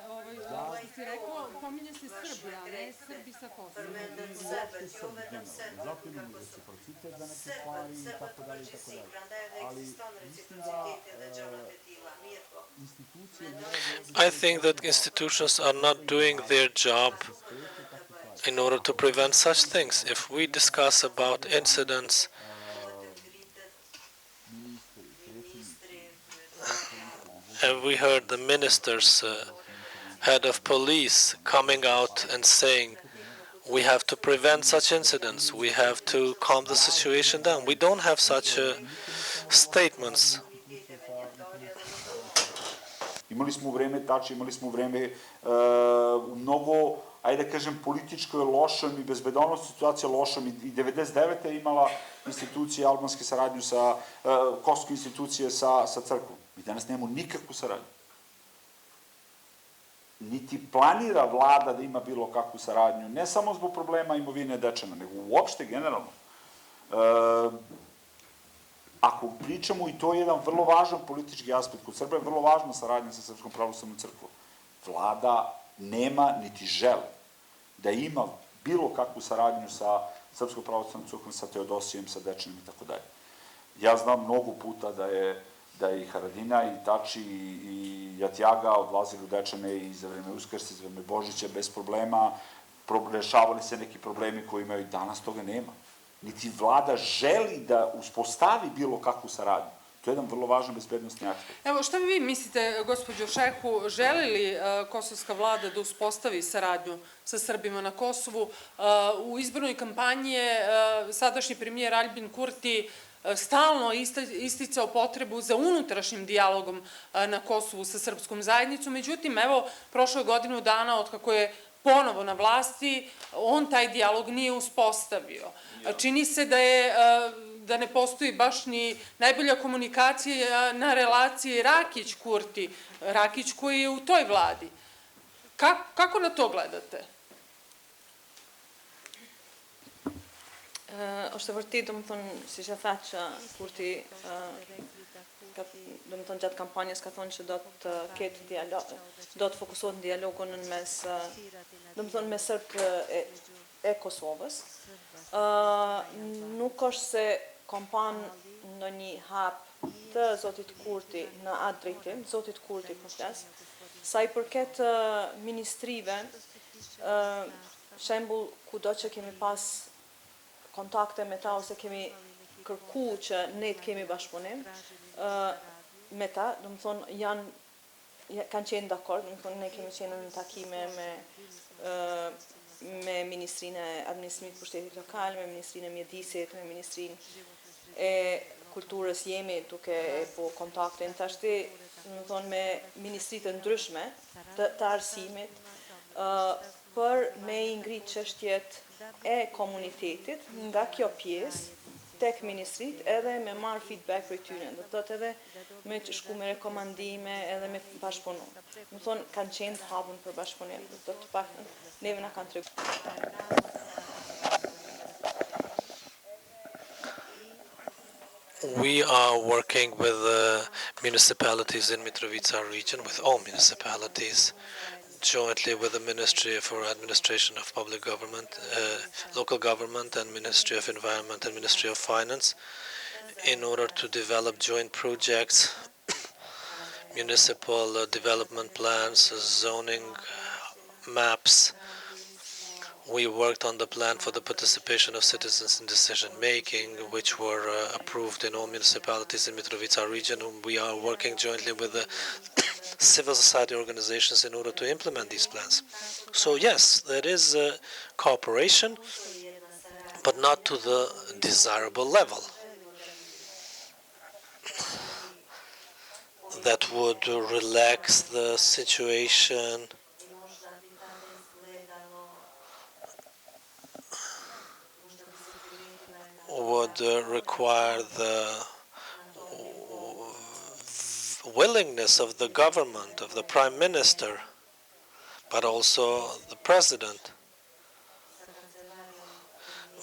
što si rekao, pominje se Srbija, a ne Srbi sa Kosova. I think that institutions are not doing their job in order to prevent such things. If we discuss about incidents and we heard the ministers, head of police coming out and saying, we have to prevent such incidents, we have to calm the situation down. We don't have such statements. Imali smo u vreme Tači, imali smo u vreme mnogo, ajde da kažem, političko je lošom i bezbednosna situacija lošom i 99. je imala institucije albanske saradnju sa, kosovske institucije sa crkvom. Mi danas nemamo nikakvu saradnju. Niti planira vlada da ima bilo kakvu saradnju, ne samo zbog problema imovine Dečana, nego uopšte generalno. Ako pričamo, i to je jedan vrlo važan politički aspekt, kod Srba je vrlo važna saradnja sa Srpskom pravoslavnom crkvom. Vlada nema niti žele da ima bilo kakvu saradnju sa Srpskom pravoslavnom crkvom, sa Teodosijem, sa Dečanom i tako dalje. Ja znam mnogo puta da je i Haradina, i Tači, i Jatjaga odlazili u Dečane i za vreme Uskrsa, za vreme Božića, bez problema, rešavali se neki problemi koji imaju, i danas toga nema. Niti vlada želi da uspostavi bilo kakvu saradnju. To je jedan vrlo važan bezbednostni aspekt. Evo, šta vi mislite, gospođo Shehu, želi li kosovska vlada da uspostavi saradnju sa Srbima na Kosovu? U izbornoj kampanji je sadašnji premijer Aljbin Kurti stalno isticao potrebu za unutrašnjim dijalogom na Kosovu sa srpskom zajednicom. Međutim, evo, prošlo je godinu dana od kako je ponovo na vlasti, on taj dijalog nije uspostavio. Čini se da ne postoji baš ni najbolja komunikacija na relaciji Rakić-Kurti, Rakić koji je u toj vladi. Kako na to gledate? Është e vërtetë, domethënë, siç e tha që Kurti domethënë gjatë kampanjës ka thonë që do të ketë dialog, do të fokusohet në dialogun mes domethënë me serbët e Kosovës. Nuk është se ka panë ndonjë hap të zotit Kurti në atë drejtim, zotit Kurti po flas, sa i përket ministrive, shembull kudo që kemi pas kontakte me ta ose kemi kërku që ne të kemi bashkëpunim me ta, do të thonë kanë qenë dakord, do të thonë ne kemi qenë në takime me Ministrinë e Administrimit të Pushtetit Lokal, me Ministrinë e Mjedisit, me Ministrinë e Kulturës jemi duke po kontakte në tashti, do të thonë me ministritë ndryshme të arsimit për me i ngrit çështjet e komunitetit nga kjo pjesë tek ministrit edhe me marrë feedback për tyre, do të thotë edhe me të shku me rekomandime edhe me bashkëpunu. Do të thonë kanë qenë të hapur për bashkëpunim, do të paktën neve na kanë treguar. We are working with municipalities in Mitrovica region, with all municipalities, jointly with the Ministry for Administration of Public Government, Local Government, and Ministry of Environment and Ministry of Finance, in order to develop joint projects, municipal development plans, zoning maps. We worked on the plan for the participation of citizens in decision-making, which were approved in all municipalities in Mitrovica region. We are working jointly with the civil society organizations in order to implement these plans. So yes, there is cooperation, but not to the desirable level. That would relax the situation would require the willingness of the government, of the Prime Minister, but also the President,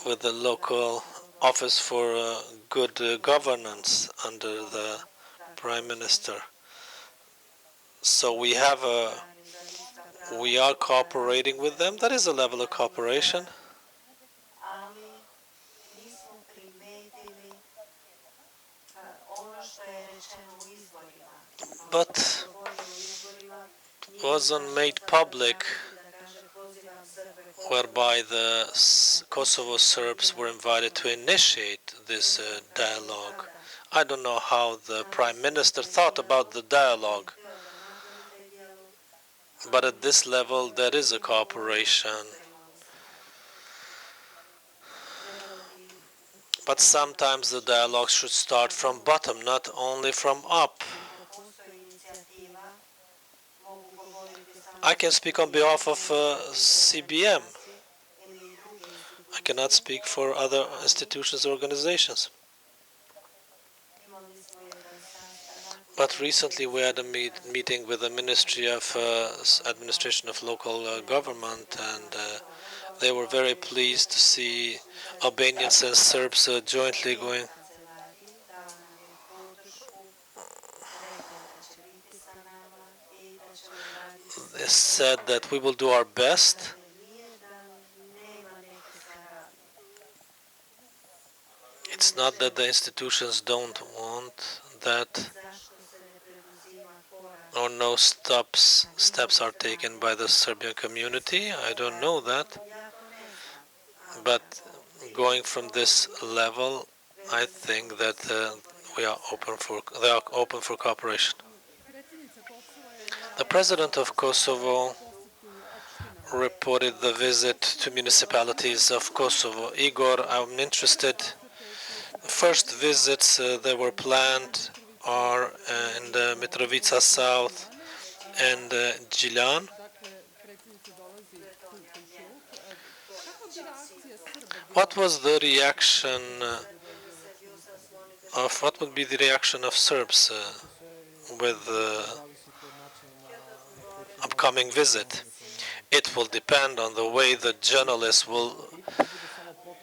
with the local office for good governance under the Prime Minister. So we are cooperating with them. That is a level of cooperation. But wasn't made public, whereby the Kosovo Serbs were invited to initiate this dialogue. I don't know how the Prime Minister thought about the dialogue, but at this level there is a cooperation. But sometimes the dialogue should start from bottom, not only from up. I can speak on behalf of CBM. I cannot speak for other institutions or organizations. But recently we had a meeting with the Ministry of Administration of Local Government, and they were very pleased to see Albanians and Serbs jointly going. They said that we will do our best. It's not that the institutions don't want that, or no steps are taken by the Serbian community. I don't know that. But going from this level, I think that they are open for cooperation. The President of Kosovo reported the visit to municipalities of Kosovo. Igor, I'm interested. The first visits that were planned are in the Mitrovica South and Gjilan. What was the reaction what would be the reaction of Serbs with the upcoming visit? It will depend on the way the journalists will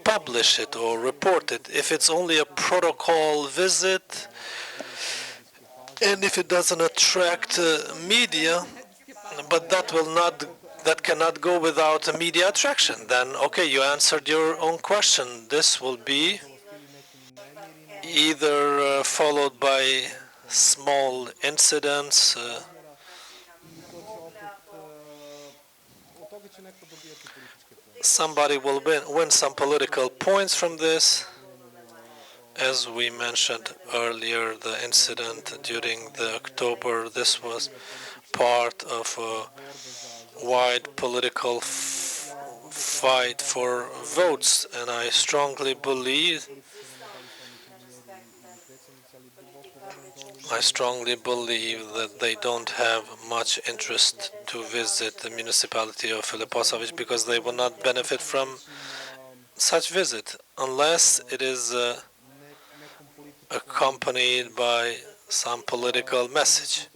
publish it or report it. If it's only a protocol visit, and if it doesn't attract media, but that cannot go without a media attraction, then okay, you answered your own question. This will be, either followed by small incidents. Somebody will win some political points from this. As we mentioned earlier, the incident during the October, this was part of a wide political fight for votes, and I strongly believe that they don't have much interest to visit the municipality of Leposavić because they will not benefit from such visit unless it is accompanied by some political message.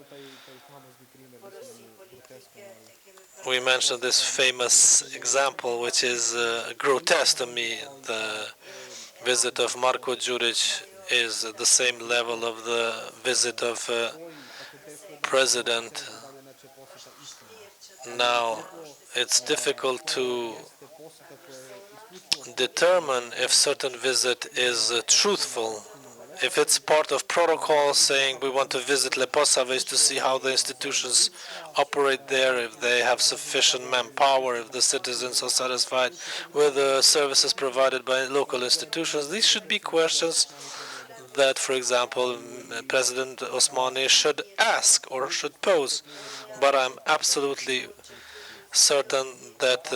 We mentioned this famous example, which is grotesque to me. The visit of Marković is at the same level of the visit of President. Now, it's difficult to determine if certain visit is truthful. If it's part of protocol saying we want to visit Leposavić to see how the institutions operate there, if they have sufficient manpower, if the citizens are satisfied with the services provided by local institutions, these should be questions that, for example, President Osmani should ask or should pose. But I'm absolutely certain that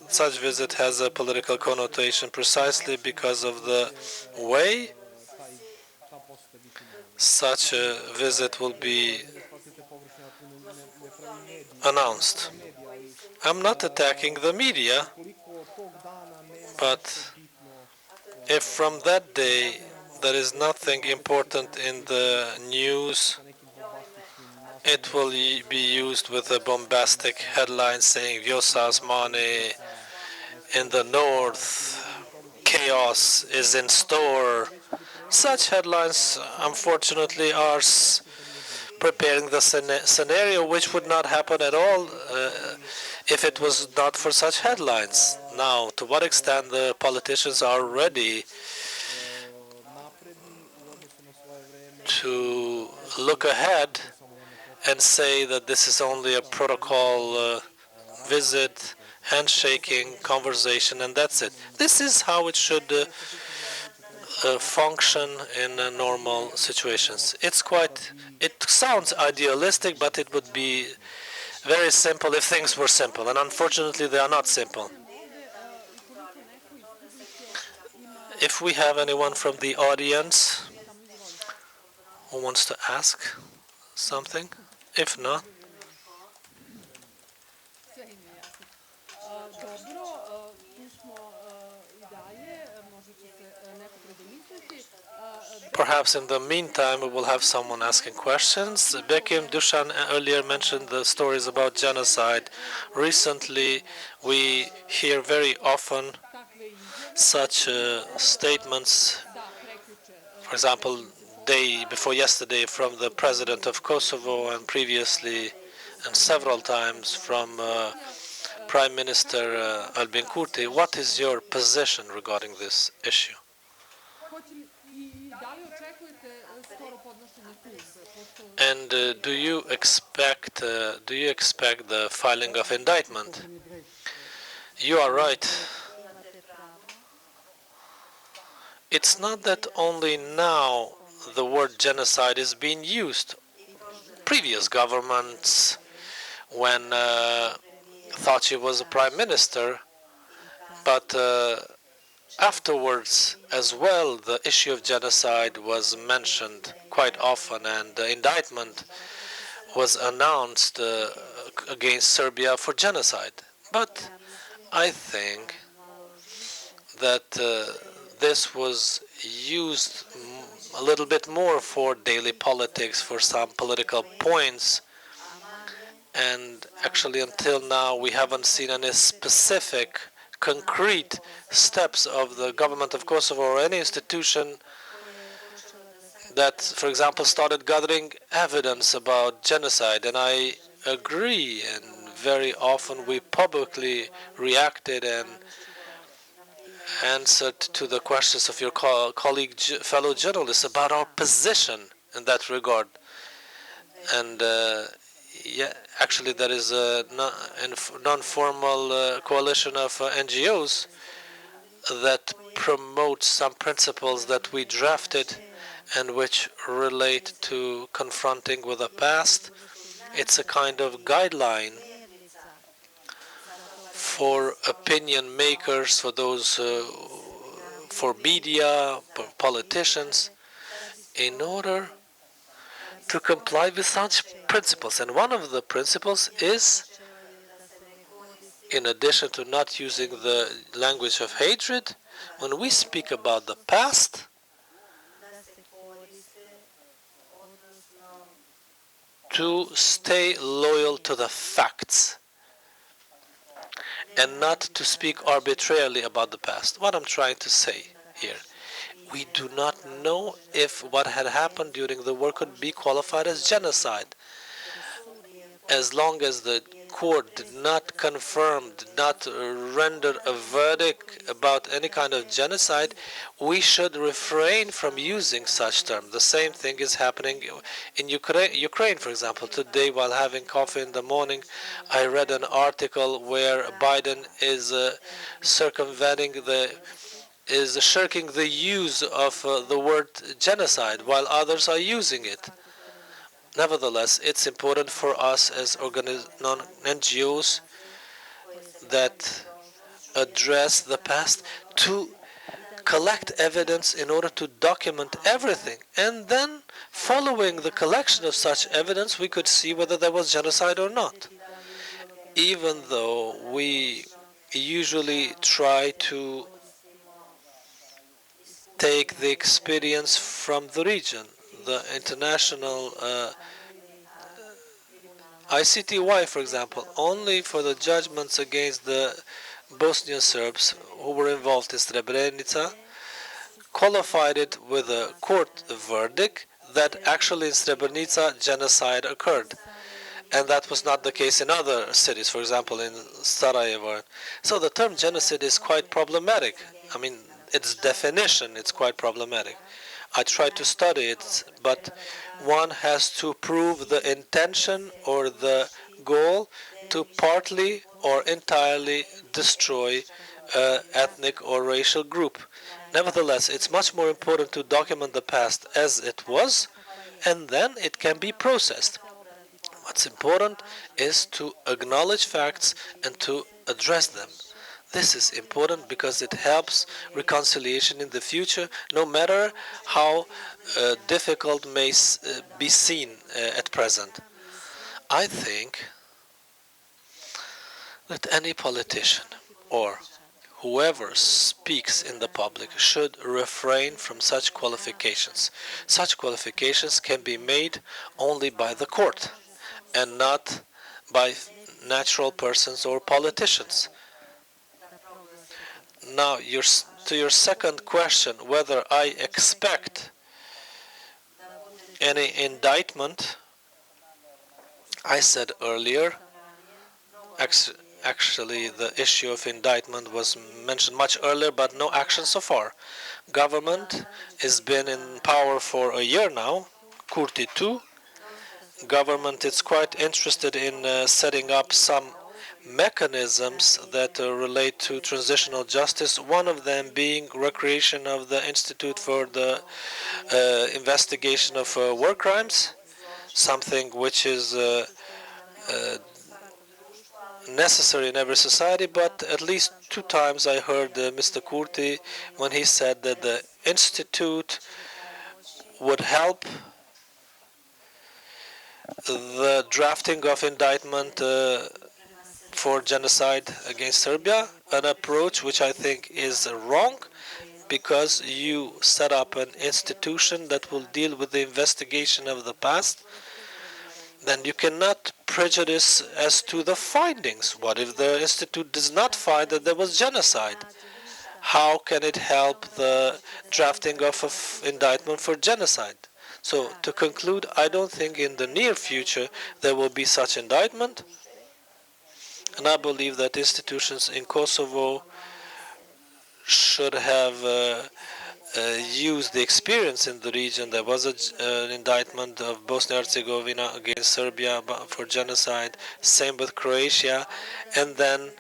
such visit has a political connotation precisely because of the way such a visit will be announced. I'm not attacking the media, but if from that day there is nothing important in the news, it will be used with a bombastic headline saying Vjosa's money in the north, chaos is in store. Such headlines, unfortunately, are preparing the scenario which would not happen at all if it was not for such headlines. Now, to what extent the politicians are ready to look ahead and say that this is only a protocol visit, handshaking, conversation, and that's it. This is how it should function in normal situations. It sounds idealistic, but it would be very simple if things were simple, and unfortunately they are not simple. If we have anyone from the audience who wants to ask something, if not, perhaps in the meantime we will have someone asking questions. Bekim, Dušan earlier mentioned the stories about genocide. Recently, we hear very often such statements, for example, day before yesterday from the president of Kosovo and previously and several times from Prime Minister Albin Kurti. What is your position regarding this issue? And do you expect the filing of indictment? You are right. It's not that only now the word genocide is being used. Previous governments, when Thaçi was a prime minister, but afterwards as well, the issue of genocide was mentioned quite often, and the indictment was announced against Serbia for genocide. But I think that this was used a little bit more for daily politics, for some political points, and actually until now we haven't seen any specific concrete steps of the government of Kosovo or any institution that, for example, started gathering evidence about genocide. And I agree, and very often we publicly reacted and answered to the questions of your colleague, fellow journalists, about our position in that regard. And yeah, actually, there is a non-formal coalition of NGOs that promote some principles that we drafted and which relate to confronting with the past. It's a kind of guideline for opinion makers, for those, for media, for politicians, in order to comply with such principles. And one of the principles is, in addition to not using the language of hatred, when we speak about the past, to stay loyal to the facts and not to speak arbitrarily about the past. What I'm trying to say here, we do not know if what had happened during the war could be qualified as genocide. As long as the court did not confirm, did not render a verdict about any kind of genocide, we should refrain from using such terms. The same thing is happening in Ukraine, for example. Today, while having coffee in the morning, I read an article where Biden is shirking the use of the word genocide, while others are using it. Nevertheless, it's important for us as NGOs that address the past to collect evidence in order to document everything. And then, following the collection of such evidence, we could see whether there was genocide or not. Even though we usually try to take the experience from the region. The international ICTY, for example, only for the judgments against the Bosnian Serbs who were involved in Srebrenica, qualified it with a court verdict that actually in Srebrenica genocide occurred. And that was not the case in other cities, for example, in Sarajevo. So the term genocide is quite problematic. I mean, its definition is quite problematic. I tried to study it, but one has to prove the intention or the goal to partly or entirely destroy an ethnic or racial group. Nevertheless, it's much more important to document the past as it was, and then it can be processed. What's important is to acknowledge facts and to address them. This is important because it helps reconciliation in the future, no matter how difficult may be seen at present. I think that any politician or whoever speaks in the public should refrain from such qualifications. Such qualifications can be made only by the court and not by natural persons or politicians. Now, to your second question, whether I expect any indictment, I said earlier, actually the issue of indictment was mentioned much earlier, but no action so far. Government has been in power for a year now, Kurti too. Government is quite interested in setting up some mechanisms that relate to transitional justice, one of them being recreation of the Institute for the Investigation of War Crimes, something which is necessary in every society, but at least 2 times I heard Mr. Kurti when he said that the Institute would help the drafting of indictment for genocide against Serbia, an approach which I think is wrong, because you set up an institution that will deal with the investigation of the past, then you cannot prejudice as to the findings. What if the institute does not find that there was genocide? How can it help the drafting of an indictment for genocide? So, to conclude, I don't think in the near future there will be such indictment. And I believe that institutions in Kosovo should have used the experience in the region. There was an indictment of Bosnia and Herzegovina against Serbia for genocide, same with Croatia, and then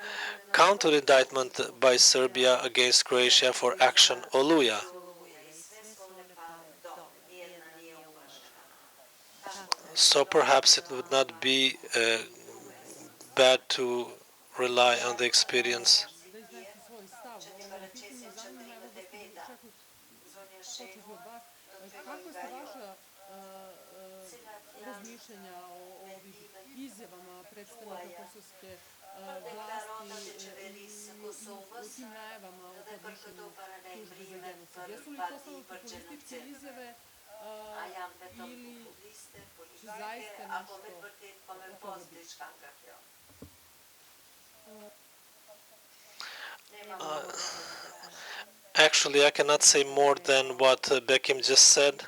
counter-indictment by Serbia against Croatia for Action Oluja. So perhaps it would not be bad to rely on the experience. Da iznese svoj stav o ovom pitanju. Zanima me, evo, gospođo Šehu, početi od vas, kako se vaša razmišljanja o ovim izjavama predstavnika kosovske vlasti i o tim najavama o podnošenju tužbe za genocid? Jesu li to samo populističke izjave ili će zaista nešto od toga biti? Actually, I cannot say more than what Bekim just said.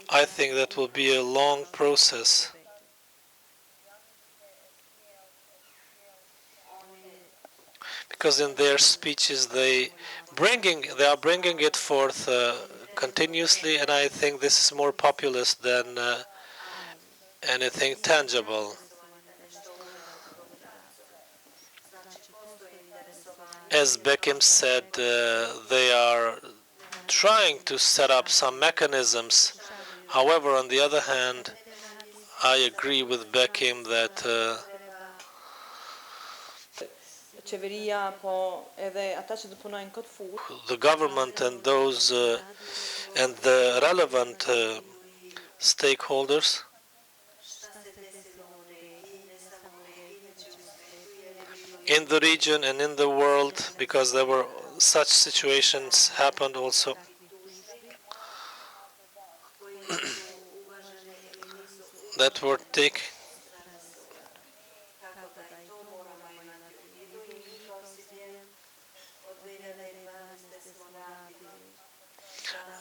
I think that will be a long process. Because in their speeches they are bringing it forth continuously, and I think this is more populist than anything tangible. As Bekim said, they are trying to set up some mechanisms. However, on the other hand, I agree with Bekim that the government and those and the relevant stakeholders in the region and in the world, because there were such situations happened also, that were taken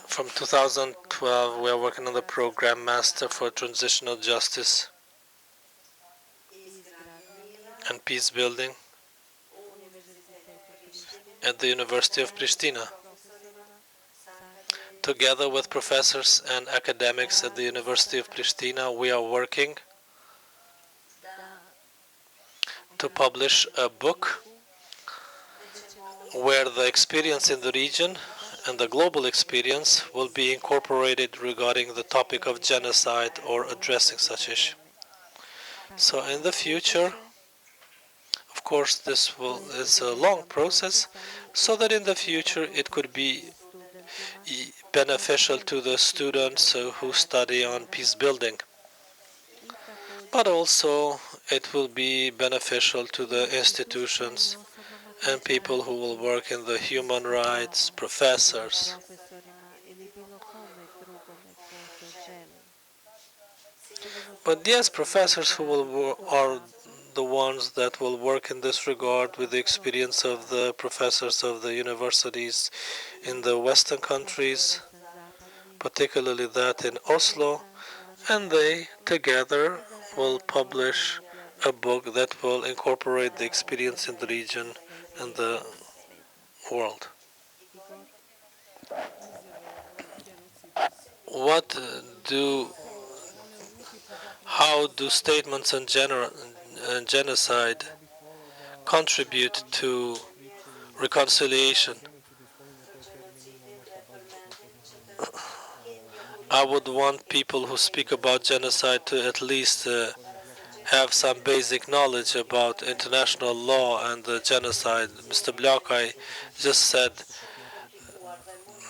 from 2012. We are working on the program Master for Transitional Justice and Peace Building at the University of Pristina. Together with professors and academics at the University of Pristina, we are working to publish a book where the experience in the region and the global experience will be incorporated regarding the topic of genocide or addressing such issue. So in the future, of course, this is a long process, so that in the future it could be beneficial to the students who study on peace building. But also it will be beneficial to the institutions and people who will work in the human rights, professors. But yes, professors who are the ones that will work in this regard with the experience of the professors of the universities in the Western countries, particularly that in Oslo, and they together will publish a book that will incorporate the experience in the region and the world. How do statements on genocide contribute to reconciliation? I would want people who speak about genocide to at least have some basic knowledge about international law and the genocide. Mr. Blakaj just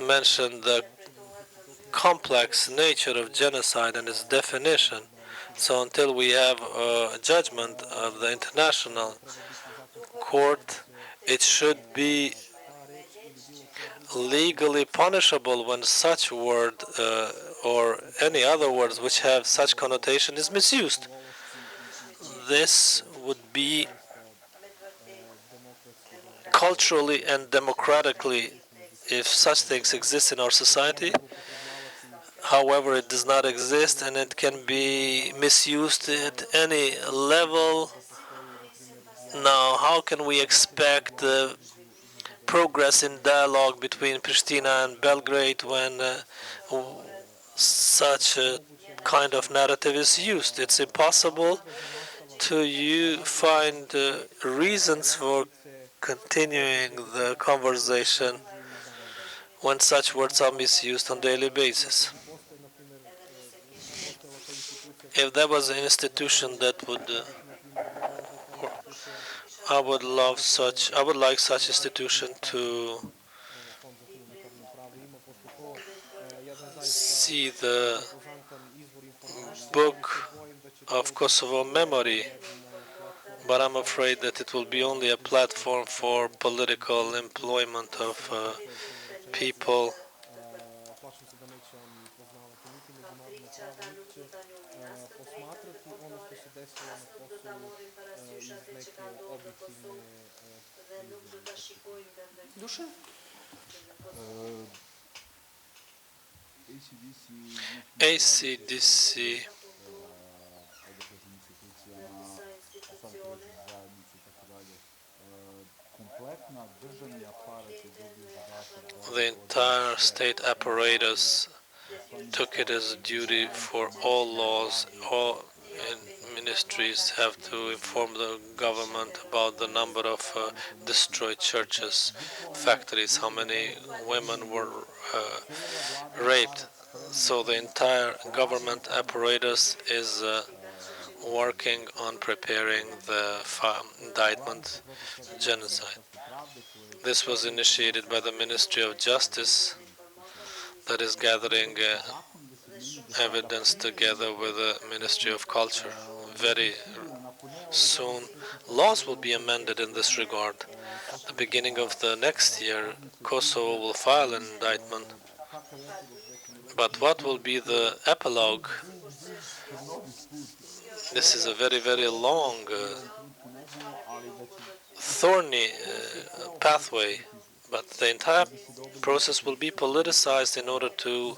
mentioned the complex nature of genocide and its definition. So until we have a judgment of the international court, it should be legally punishable when such word or any other words which have such connotation is misused. This would be culturally and democratically, if such things exist in our society, However, it does not exist and it can be misused at any level. Now, how can we expect progress in dialogue between Pristina and Belgrade when such a kind of narrative is used? It's impossible to find reasons for continuing the conversation when such words are misused on a daily basis. If there was an institution that would, I would like such institution to see the book of Kosovo memory, but I'm afraid that it will be only a platform for political employment of people. Dušan? ACDC the entire state apparatus took it as a duty for all laws, all ministries have to inform the government about the number of destroyed churches, factories, how many women were raped. So the entire government apparatus is working on preparing the indictment genocide. This was initiated by the Ministry of Justice that is gathering evidence together with the Ministry of Culture. Very soon, laws will be amended in this regard. At the beginning of the next year, Kosovo will file an indictment. But what will be the epilogue? This is a very, very long, thorny pathway, but the entire process will be politicized in order to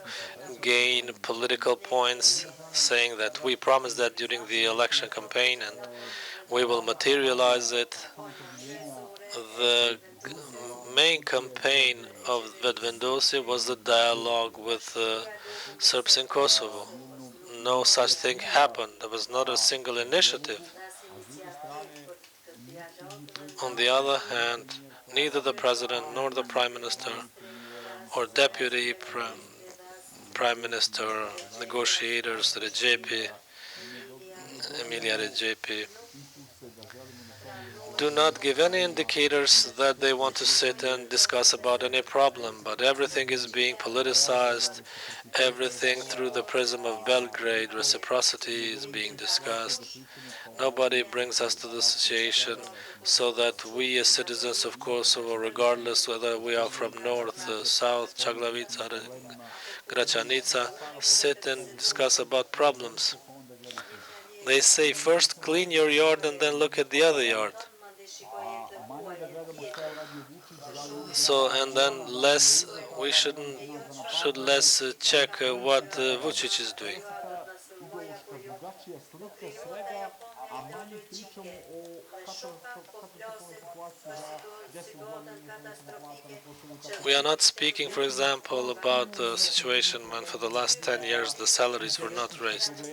gain political points, saying that we promised that during the election campaign and we will materialize it. The main campaign of Vedvendosi was the dialogue with Serbs in Kosovo. No such thing happened. There was not a single initiative. On the other hand, neither the president nor the prime minister or deputy prime minister, negotiators, Recepi, Emilia Recepi, do not give any indicators that they want to sit and discuss about any problem, but everything is being politicized, everything through the prism of Belgrade, reciprocity is being discussed. Nobody brings us to the situation so that we as citizens of Kosovo, regardless whether we are from north, south, Čaglavica, Gračanica, sit and discuss about problems. They say first clean your yard and then look at the other yard. So, and then we should less check what Vučić is doing. We are not speaking, for example, about the situation when for the last 10 years the salaries were not raised.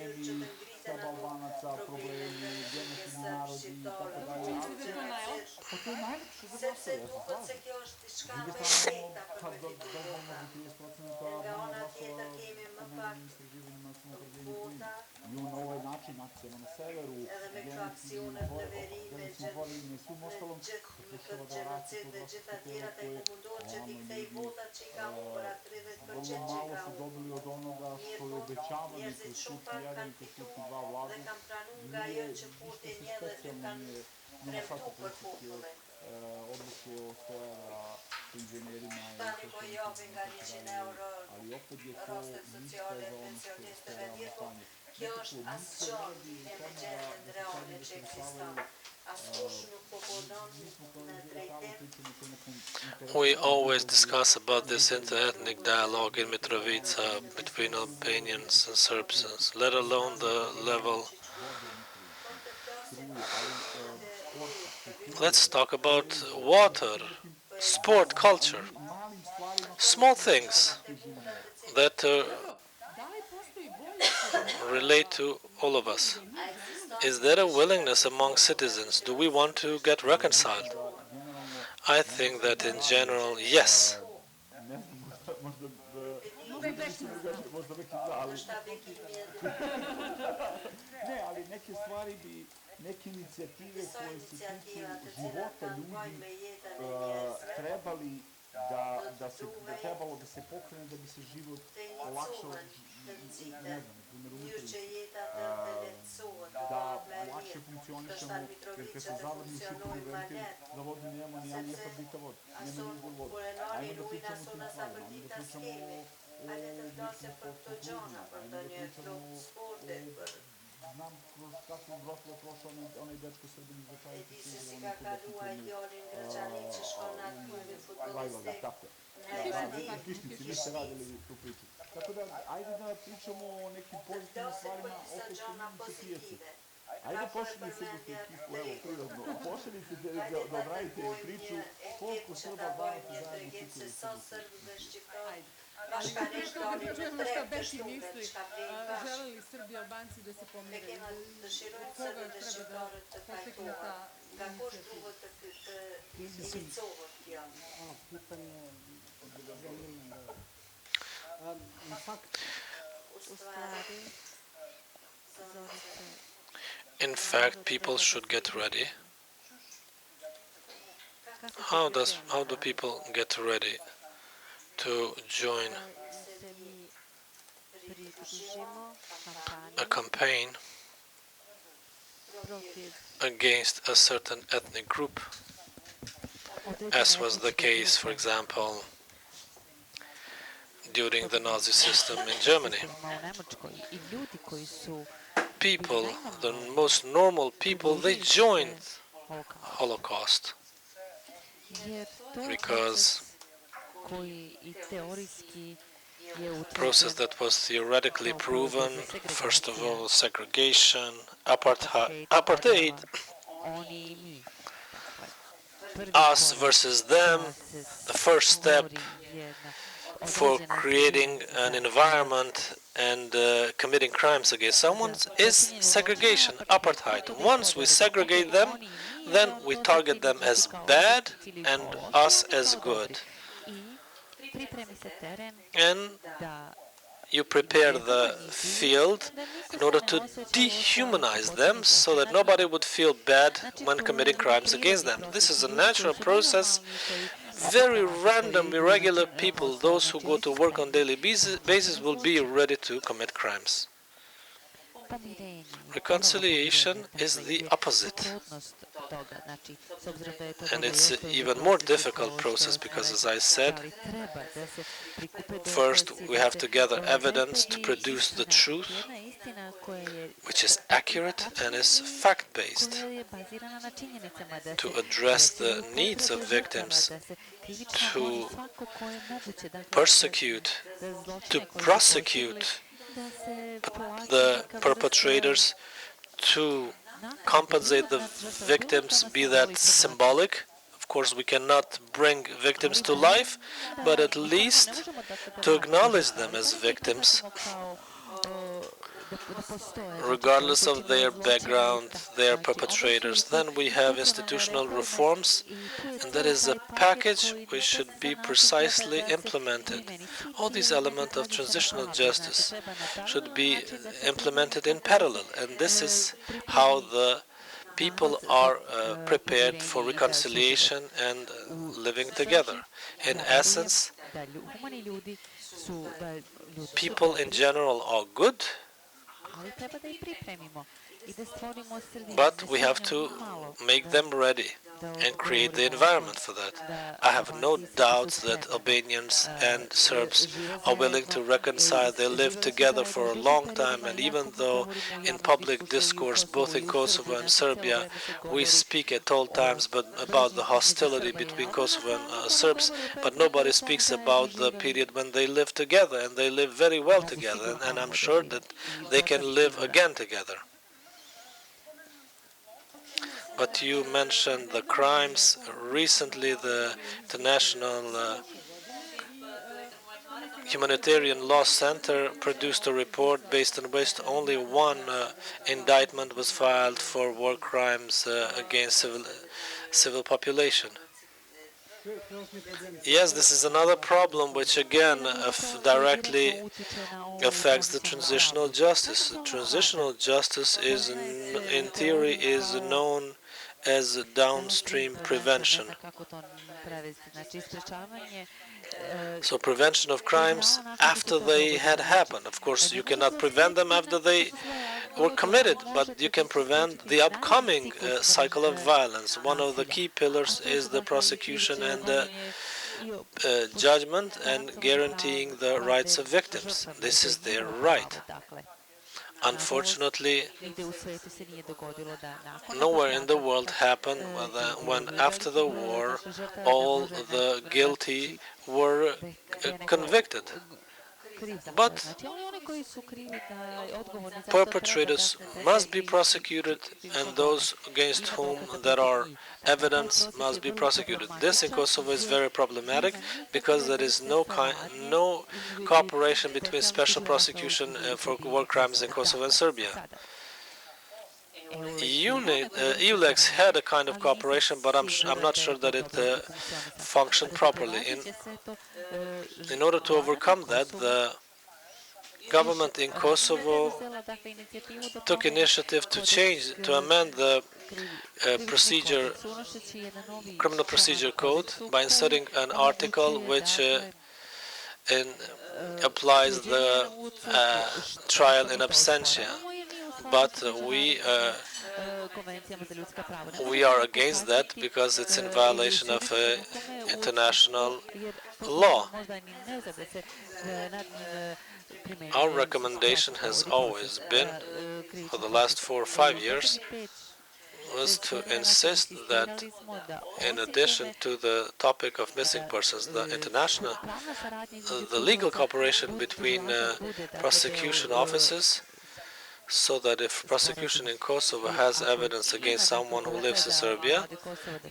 We always discuss about this inter-ethnic dialogue in Mitrovica between Albanians and Serbs, let alone the level. Let's talk about water, sport, culture, small things that relate to all of us. Is there a willingness among citizens? Do we want to get reconciled? I think that in general, yes. Neke inicijative koje se tiču života ljudi trebalo da se pokrene da bi se život olakšao, ne znam, primjer u Mitrovici, da lakše funkcionišemo, jer kad se zavrni šupni ventil, na vodu nema ni Aferdita vodu, nema ni izvor vodu. Ajmo da pričamo o tim stvarima, ajmo da pričamo o nekim sportskom klubima, ajmo da pričamo o znam kroz kakvu Vroclav prošao onaj dečko Srbin iz Vrčajice koji je onaj Lajvala, tako je. Kišnici, vi ste radili tu priču. Tako da, ajde da pričamo o nekim pozitivnim stvarima oko te inicijative. Ajde pošaljite u ekipu, evo, prirodno, pošaljite da odradite priču koliko Srba odvajate zajedno šukali. Ajde. Ali pre toga da čujemo šta Bekim misli, žele li Srbi i Albanci da se pomiraju? Koga treba da postigne ta inicijativa? Pitanje zanimljivo. Na fakt, u stvari, Zorica. In fact, people should get ready. How do people get ready to join a campaign against a certain ethnic group, as was the case, for example, during the Nazi system in Germany? People, the most normal people, they joined Holocaust because process that was theoretically proven, first of all, segregation, apartheid, us versus them, the first step for creating an environment and committing crimes against someone is segregation, apartheid. Once we segregate them, then we target them as bad and us as good. And you prepare the field in order to dehumanize them so that nobody would feel bad when committing crimes against them. This is a natural process. Very random, irregular people, those who go to work on daily basis, will be ready to commit crimes. Reconciliation is the opposite. And it's an even more difficult process because, as I said, first we have to gather evidence to produce the truth, which is accurate and is fact-based, to address the needs of victims, to persecute, to prosecute the perpetrators, to compensate the victims, be that symbolic. Of course, we cannot bring victims to life, but at least to acknowledge them as victims, regardless of their background, their perpetrators. Then we have institutional reforms, and that is a package which should be precisely implemented. All these elements of transitional justice should be implemented in parallel, and this is how the people are prepared for reconciliation and living together. In essence, people in general are good, But we have to make them ready and create the environment for that. I have no doubts that Albanians and Serbs are willing to reconcile. They lived together for a long time, and even though in public discourse, both in Kosovo and Serbia, we speak at all times about the hostility between Kosovo and Serbs, but nobody speaks about the period when they lived together, and they live very well together, and I'm sure that they can live again together. But you mentioned the crimes. Recently, the International Humanitarian Law Center produced a report based on which only one indictment was filed for war crimes against civil population. Yes, this is another problem which again directly affects the transitional justice. Transitional justice is, in theory, is known as downstream prevention. So prevention of crimes after they had happened. Of course, you cannot prevent them after they were committed, but you can prevent the upcoming cycle of violence. One of the key pillars is the prosecution and judgment and guaranteeing the rights of victims. This is their right. Unfortunately, nowhere in the world happened when after the war all the guilty were convicted. But perpetrators must be prosecuted, and those against whom there are evidence must be prosecuted. This in Kosovo is very problematic because there is no cooperation between special prosecution for war crimes in Kosovo and Serbia. EULEX had a kind of cooperation, but I'm not sure that it functioned properly. In order to overcome that, the government in Kosovo took initiative to amend the criminal procedure code by inserting an article which applies the trial in absentia. But we are against that because it's in violation of international law. Our recommendation has always been, for the last 4 or 5 years, was to insist that in addition to the topic of missing persons, the legal cooperation between prosecution offices, so that if prosecution in Kosovo has evidence against someone who lives in Serbia,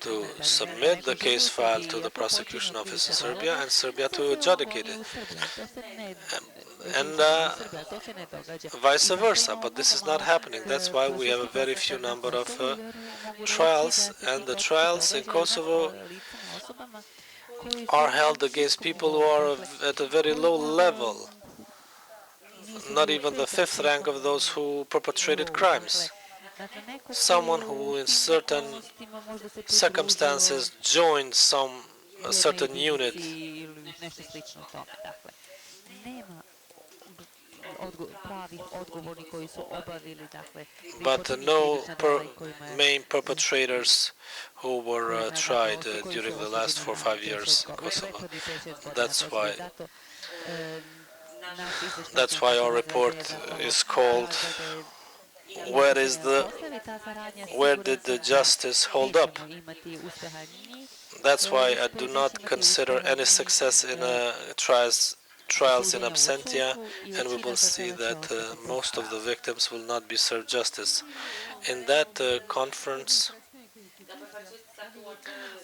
to submit the case file to the prosecution office in Serbia and Serbia to adjudicate it. And vice versa, but this is not happening. That's why we have a very few number of trials, and the trials in Kosovo are held against people who are at a very low level, not even the 5th rank of those who perpetrated crimes. Someone who in certain circumstances joined a certain unit. But no main perpetrators who were tried during the last 4 or 5 years in Kosovo. That's why our report is called "Where did the justice hold up?" That's why I do not consider any success in trials in absentia, and we will see that most of the victims will not be served justice. In that conference,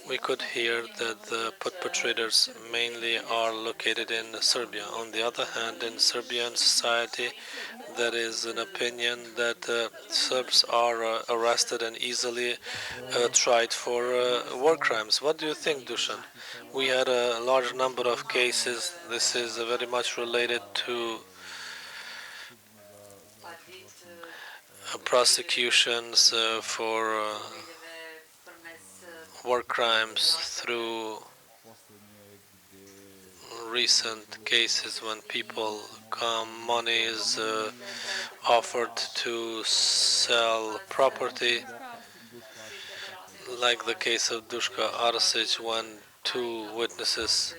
we could hear that the perpetrators mainly are located in Serbia. On the other hand, in Serbian society, there is an opinion that Serbs are arrested and easily tried for war crimes. What do you think, Dušan? We had a large number of cases. This is very much related to prosecutions for war crimes through recent cases when people come, money is offered to sell property, like the case of Duška Arsić, when two witnesses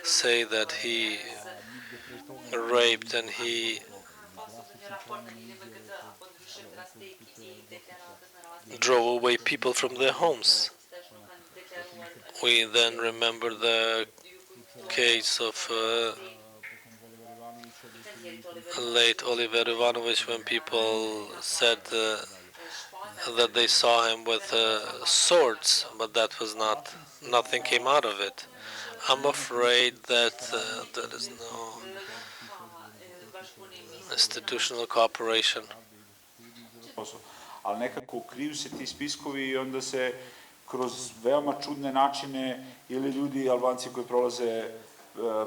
say that he raped and he drove away people from their homes. We then remember the case of late Oliver Ivanović, when people said that they saw him with swords, but that was nothing came out of it. I'm afraid that there is no institutional cooperation. Ali nekako kriju se ti spiskovi i onda se kroz veoma čudne načine ili ljudi, Albanci koji prolaze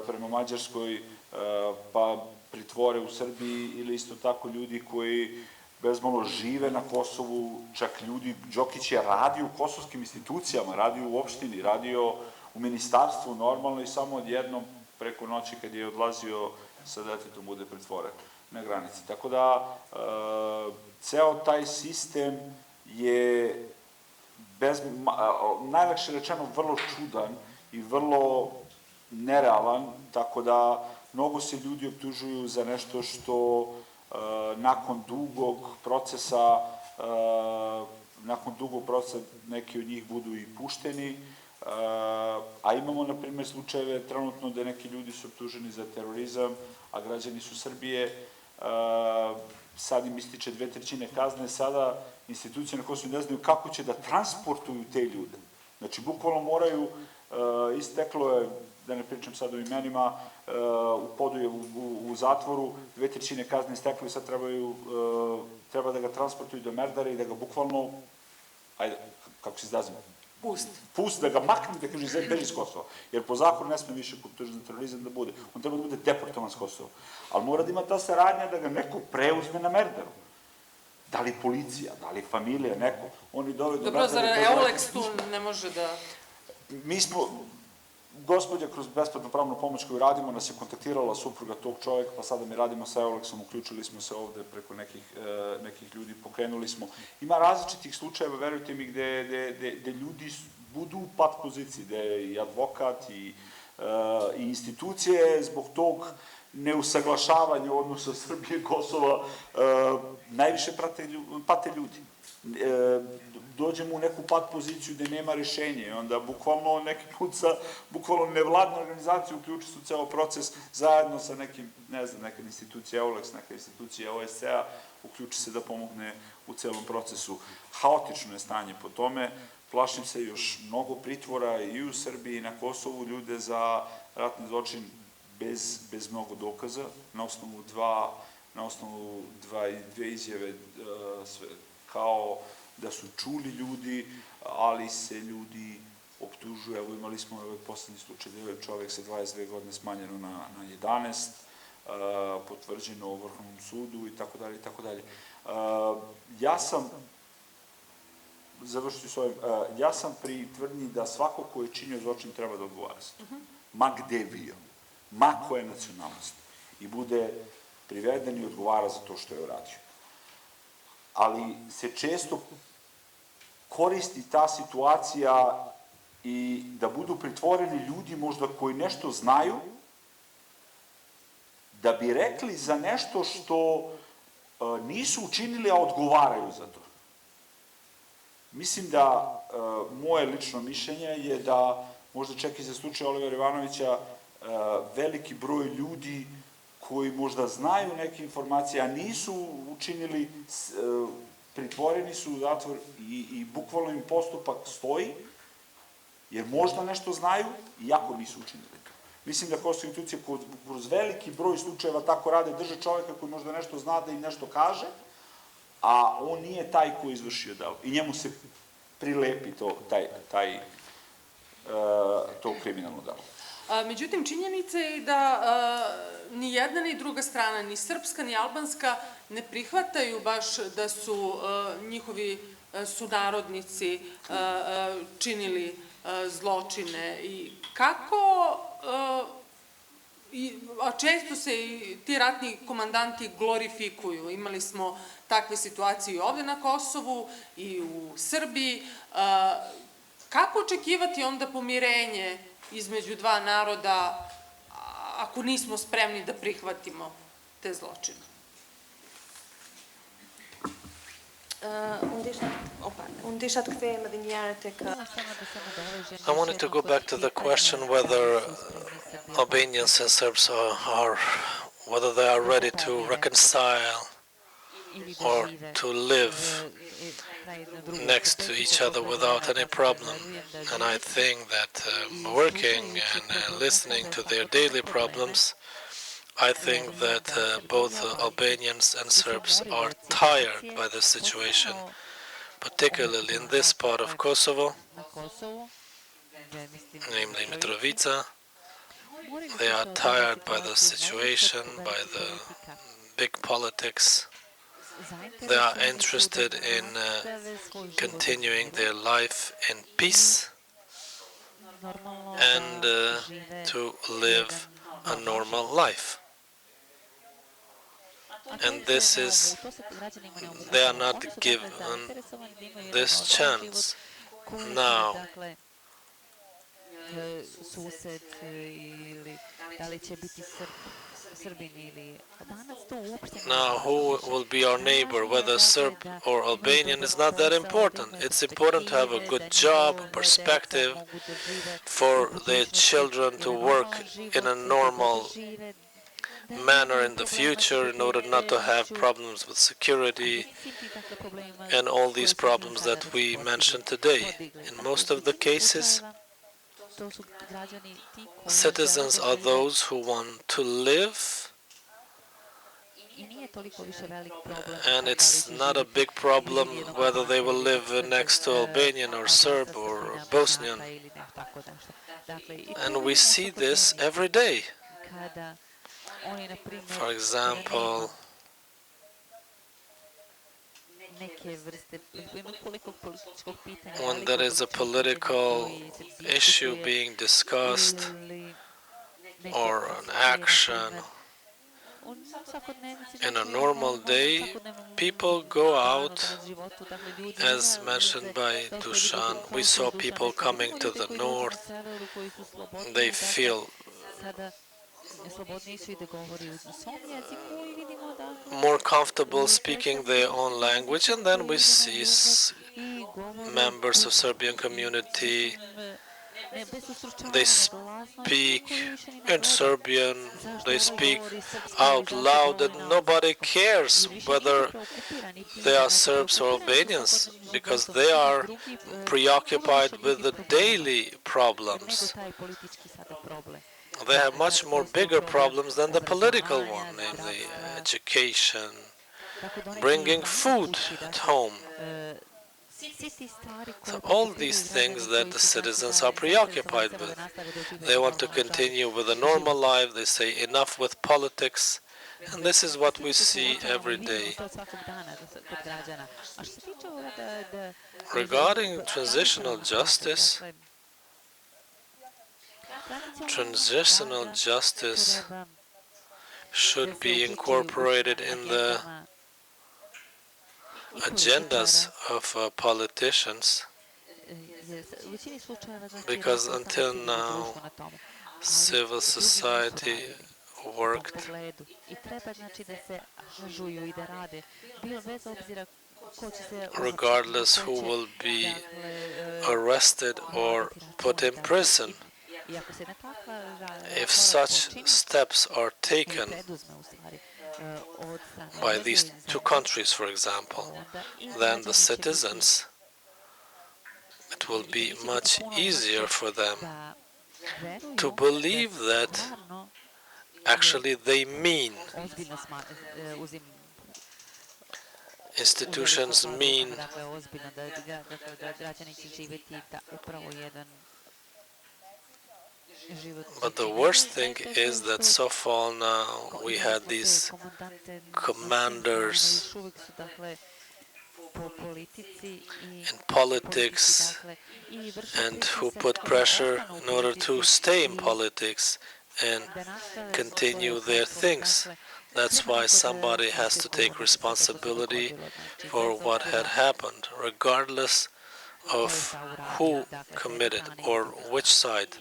prema Mađarskoj pa pritvore u Srbiji, ili isto tako ljudi koji bezmalo žive na Kosovu, čak ljudi, Đokić je radio u kosovskim institucijama, radio u opštini, radio u ministarstvu normalno i samo odjednom preko noći kad je odlazio sa detetom bude pritvoren na granici. Tako da ceo taj sistem je najlakše rečeno vrlo čudan i vrlo nerealan, tako da mnogo se ljudi optužuju za nešto što nakon dugog procesa neki od njih budu i pušteni, a imamo, na primjer, slučajeve trenutno da neki ljudi su optuženi za terorizam, a građani su Srbije, sad im ističe 2/3 kazne, sada institucije na Kosovu ne znaju kako će da transportuju te ljude. Znači, bukvalno moraju, isteklo je, da ne pričam sad o imenima, u Podujevu, u zatvoru, 2/3 kazne isteklo i sad treba da ga transportuju do Merdara i da ga bukvalno, ajde, kako se izrazimo, pust, da ga makne, da kaže, beži iz Kosova. Jer po zakonu ne sme više optužen za terorizam da bude. On treba da bude deportovan s Kosova. Ali mora da ima ta saradnja da ga neko preuzme na Merdaru. Da li policija, da li familija, neko. Oni dovedu... Dobro, zar Eulex tu ne može da... Mi smo... Gospodja kroz besplatnu pravnu pomoć koju radimo nas je kontaktirala supruga tog čoveka, pa sada mi radimo sa Eulexom, uključili smo se ovde preko nekih ljudi, pokrenuli smo. Ima različitih slučajeva, verujte mi, gde ljudi budu u pat poziciji, gde je i advokat i institucije zbog tog neusaglašavanja odnosa Srbije i Kosova najviše pate ljudi. Dođemo u neku pat poziciju gde nema rešenja i onda bukvalno neki put sa bukvalno nevladne organizacije uključi su ceo proces zajedno sa nekim, ne znam, neka institucija Eulex, neka institucija OSCE-a, uključi se da pomogne u celom procesu. Haotično je stanje po tome, plašim se još mnogo pritvora i u Srbiji i na Kosovu, ljude za ratni zločin bez mnogo dokaza, na osnovu dve izjave kao da su čuli ljudi, ali se ljudi optužuju. Evo imali smo ovaj poslednji slučaj da je čovek sa 22 godine smanjeno na 11, potvrđeno u Vrhovnom sudu i tako dalje i tako dalje. Ja sam, završiti s ovim, ja sam pri tvrdnji da svako ko je činio zločin treba da odgovara za to. Ma gde bio, ma koja nacionalnost, i bude priveden i odgovara za to što je uradio. Ali se često koristi ta situacija i da budu pritvoreni ljudi možda koji nešto znaju, da bi rekli za nešto što nisu učinili, a odgovaraju za to. Mislim da moje lično mišljenje je da možda čak i za slučaj Olivera Ivanovića veliki broj ljudi koji možda znaju neke informacije, a nisu učinili, pritvoreni su u zatvor i bukvalno im postupak stoji, jer možda nešto znaju, iako nisu učinili to. Mislim da Kosovska institucija kroz veliki broj slučajeva tako rade, drže čoveka koji možda nešto zna da im nešto kaže, a on nije taj koji je izvršio delo. I njemu se prilepi to kriminalno delo. Međutim, činjenica je da ni jedna ni druga strana, ni srpska ni albanska, ne prihvataju baš da su njihovi sunarodnici činili zločine. I kako a često se i ti ratni komandanti glorifikuju. Imali smo takve situacije i ovde na Kosovu i u Srbiji. Kako očekivati onda pomirenje između dva naroda ako nismo spremni da prihvatimo te zločine? I wanted to go back to the question whether Albanians and Serbs whether they are ready to reconcile or to live next to each other without any problem. And I think that working and listening to their daily problems, I think that both Albanians and Serbs are tired by the situation, particularly in this part of Kosovo, namely Mitrovica. They are tired by the situation, by the big politics. They are interested in continuing their life in peace and to live a normal life. And this is, they are not given this chance now. Now, who will be our neighbor, whether Serb or Albanian, is not that important. It's important to have a good job, a perspective, for their children to work in a normal manner in the future in order not to have problems with security and all these problems that we mentioned today. In most of the cases, citizens are those who want to live, and it's not a big problem whether they will live next to Albanian or Serb or Bosnian. And we see this every day. For example, when there is a political issue being discussed or an action, in a normal day, people go out, as mentioned by Dušan. We saw people coming to the north. They feel more comfortable speaking their own language, and then we see members of Serbian community. They speak in Serbian, they speak out loud, and nobody cares whether they are Serbs or Albanians, because they are preoccupied with the daily problems. They have much more bigger problems than the political one, namely education, bringing food at home. So all these things that the citizens are preoccupied with. They want to continue with a normal life. They say enough with politics. And this is what we see every day. Regarding transitional justice should be incorporated in the agendas of politicians, because until now civil society worked regardless who will be arrested or put in prison. If such steps are taken by these two countries, for example, then the citizens, it will be much easier for them to believe that actually they mean, institutions mean. But the worst thing is that so far now we had these commanders in politics and who put pressure in order to stay in politics and continue their things. That's why somebody has to take responsibility for what had happened, regardless of who committed or which side.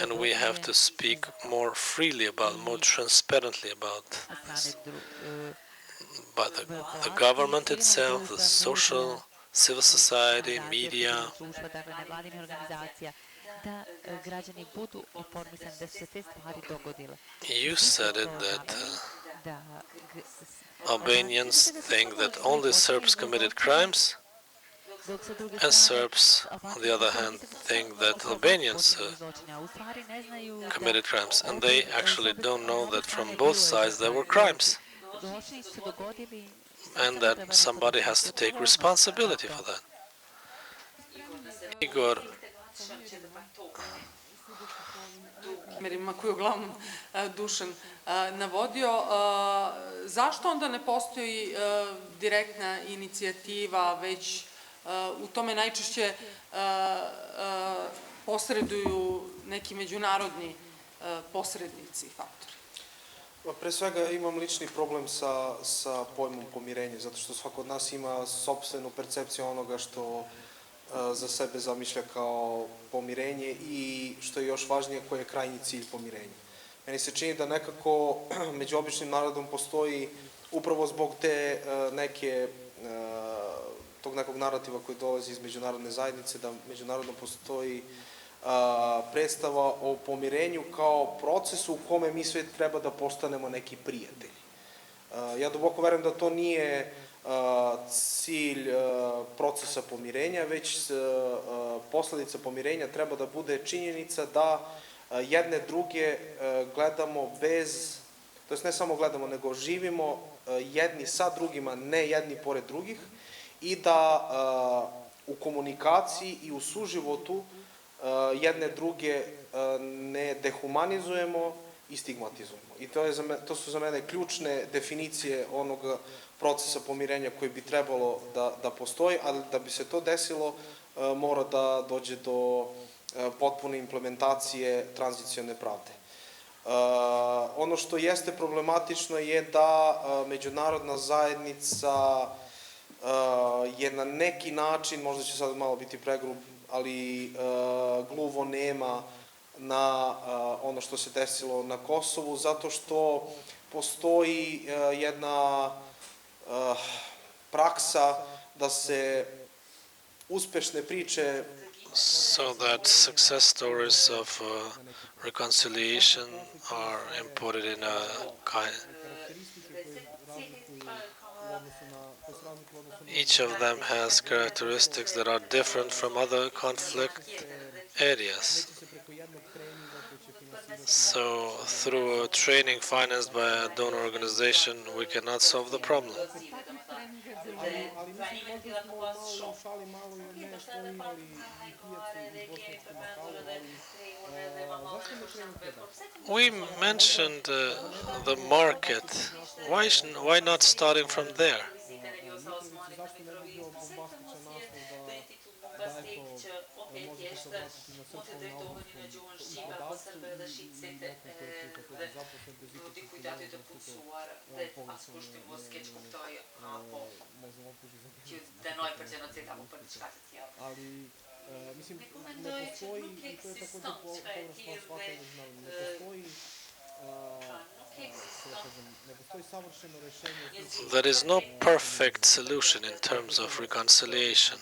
And we have to speak more freely about, more transparently about this. But the government itself, the social, civil society, media, you said it that Albanians think that only Serbs committed crimes, and Serbs, on the other hand, think that Albanians committed crimes, and they actually don't know that from both sides there were crimes, and that somebody has to take responsibility for that. Igor, primjerima koji uglavnom Dušan navodio, zašto onda ne postoji direktna inicijativa, već u tome najčešće posreduju neki međunarodni posrednici i faktori? Pre svega imam lični problem sa pojmom pomirenja, zato što svako od nas ima sopstvenu percepciju onoga što za sebe zamišlja kao pomirenje i, što je još važnije, koji je krajnji cilj pomirenja. Meni se čini da nekako među običnim narodom postoji, upravo zbog te tog nekog narativa koji dolazi iz međunarodne zajednice, da međunarodno postoji predstava o pomirenju kao procesu u kome mi sve treba da postanemo neki prijatelji. Ja duboko verujem da to nije cilj procesa pomirenja, već posledica pomirenja treba da bude činjenica da jedne druge gledamo bez, to jest ne samo gledamo, nego živimo jedni sa drugima, ne jedni pored drugih, i da u komunikaciji i u suživotu jedne druge ne dehumanizujemo i stigmatizujemo. I to su za mene ključne definicije onog procesa pomirenja koji bi trebalo da postoji, ali da bi se to desilo mora da dođe do potpune implementacije tranzicione pravde. Ono što jeste problematično je da međunarodna zajednica je na neki način, možda će sad malo biti pregrub, ali gluvo nema na ono što se desilo na Kosovu, zato što postoji jedna praksa da se uspešne priče so that success stories of reconciliation are imported in a kind. Each of them has characteristics that are different from other conflict areas. So, through a training financed by a donor organization, we cannot solve the problem. We mentioned the market. Why not starting from there? There is no perfect solution in terms of reconciliation.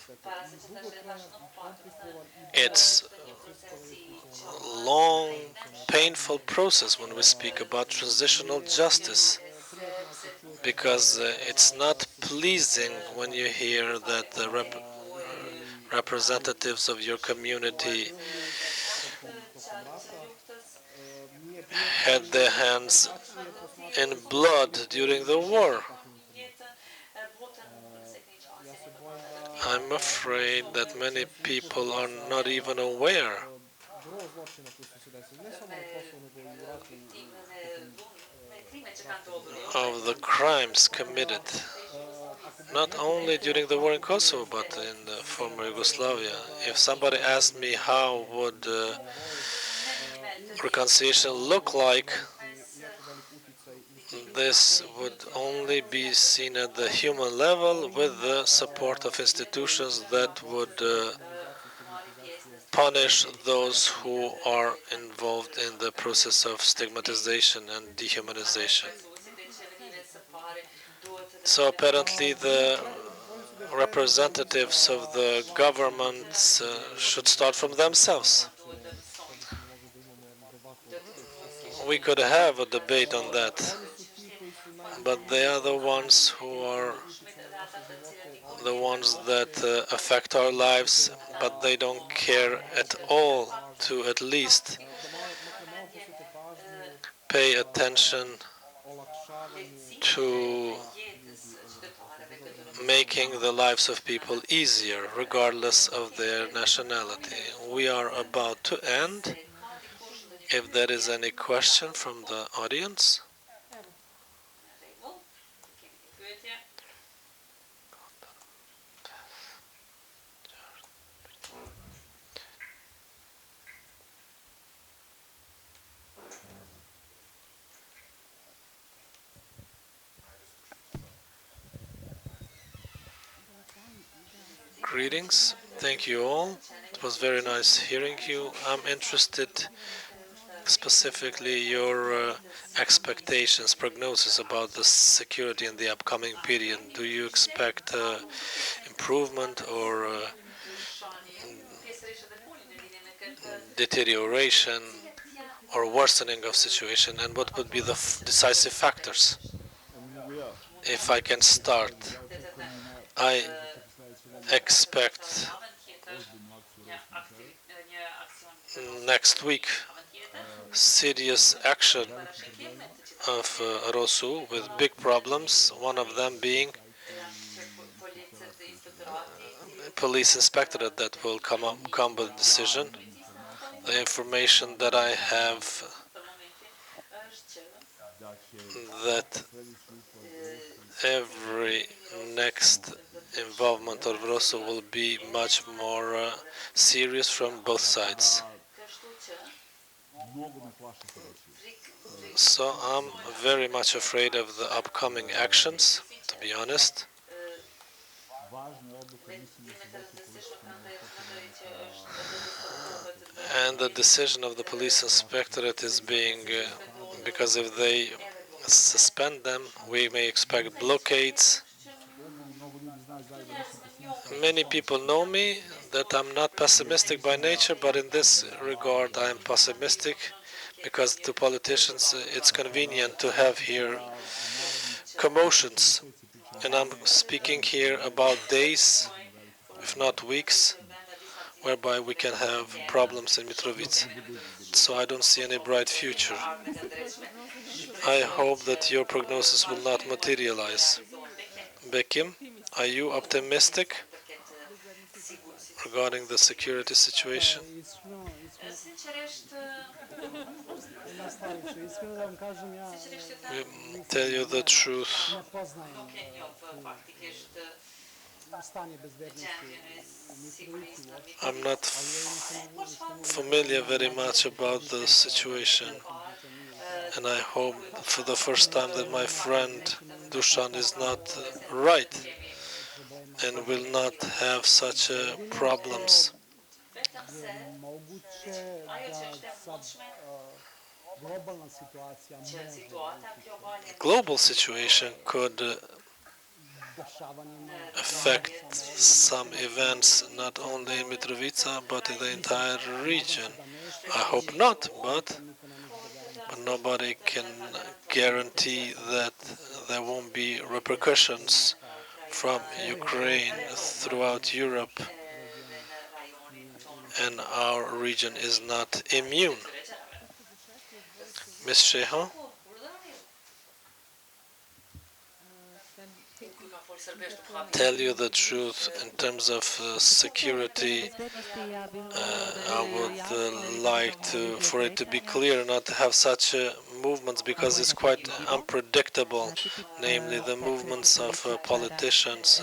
It's a long, painful process when we speak about transitional justice, because it's not pleasing when you hear that the representatives of your community had their hands in blood during the war. I'm afraid that many people are not even aware of the crimes committed. not only during the war in Kosovo, but in the former Yugoslavia. If somebody asked me how would reconciliation look like, this would only be seen at the human level with the support of institutions that would punish those who are involved in the process of stigmatization and dehumanization. So apparently the representatives of the governments should start from themselves. We could have a debate on that, but they are the ones who are the ones that affect our lives, but they don't care at all to at least pay attention to making the lives of people easier, regardless of their nationality. We are about to end. If there is any question from the audience. Greetings. Thank you all. It was very nice hearing you. I'm interested specifically your expectations, prognosis about the security in the upcoming period. Do you expect improvement or deterioration or worsening of situation, and what would be the decisive factors? If I can start, I expect next week serious action of Rosu with big problems, one of them being police inspectorate that will come with a decision. The information that I have that every next involvement of Rosu will be much more serious from both sides. So I'm very much afraid of the upcoming actions, to be honest. And the decision of the police inspectorate is being, because if they suspend them, we may expect blockades. Many people know me that I'm not pessimistic by nature, but in this regard I am pessimistic because to politicians it's convenient to have here commotions. And I'm speaking here about days, if not weeks, whereby we can have problems in Mitrovica. So I don't see any bright future. I hope that your prognosis will not materialize. Bekim, are you optimistic regarding the security situation? Tell you the truth, I'm not familiar very much about the situation, and I hope for the first time that my friend Dušan is not right and will not have such problems. Global situation could affect some events not only in Mitrovica but in the entire region. I hope not, but nobody can guarantee that there won't be repercussions from Ukraine throughout Europe, and our region is not immune. Ms. Shehu? tell you the truth, in terms of security, I would like for it to be clear, not to have such movements, because it's quite unpredictable, namely the movements of politicians.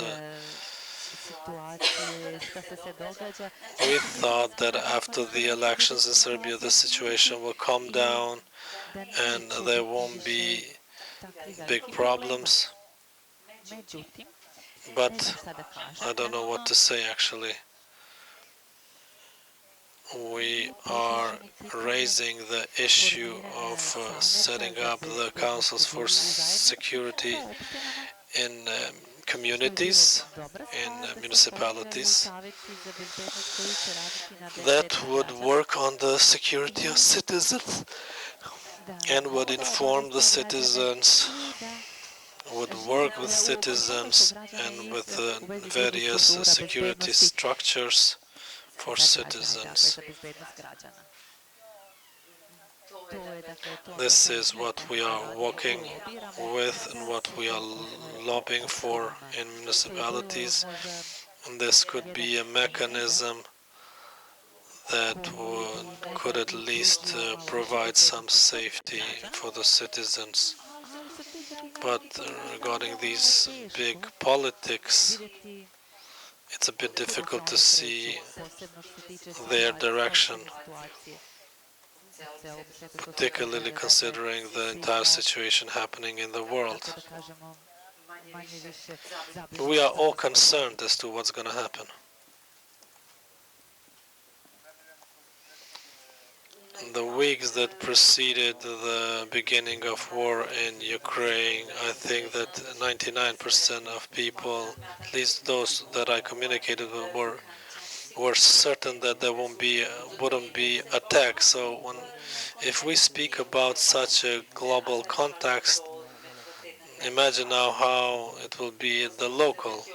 We thought that after the elections in Serbia, the situation will calm down and there won't be big problems. But I don't know what to say, actually. We are raising the issue of setting up the councils for security in communities, in municipalities, that would work on the security of citizens and would inform the citizens, would work with citizens and with various security structures for citizens. This is what we are working with and what we are lobbying for in municipalities. And this could be a mechanism that could at least provide some safety for the citizens. But regarding these big politics, it's a bit difficult to see their direction, particularly considering the entire situation happening in the world. We are all concerned as to what's going to happen. In the weeks that preceded the beginning of war in Ukraine, I think that 99% of people, at least those that I communicated with, were certain that there wouldn't be attacks. So if we speak about such a global context, imagine now how it will be at the local.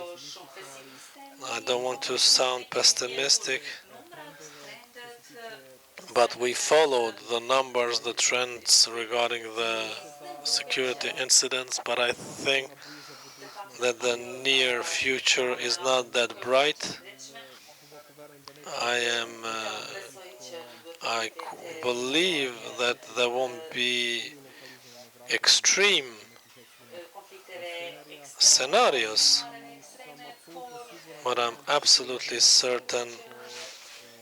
I don't want to sound pessimistic, but we followed the numbers, the trends regarding the security incidents, but I think that the near future is not that bright. I believe that there won't be extreme scenarios, but I'm absolutely certain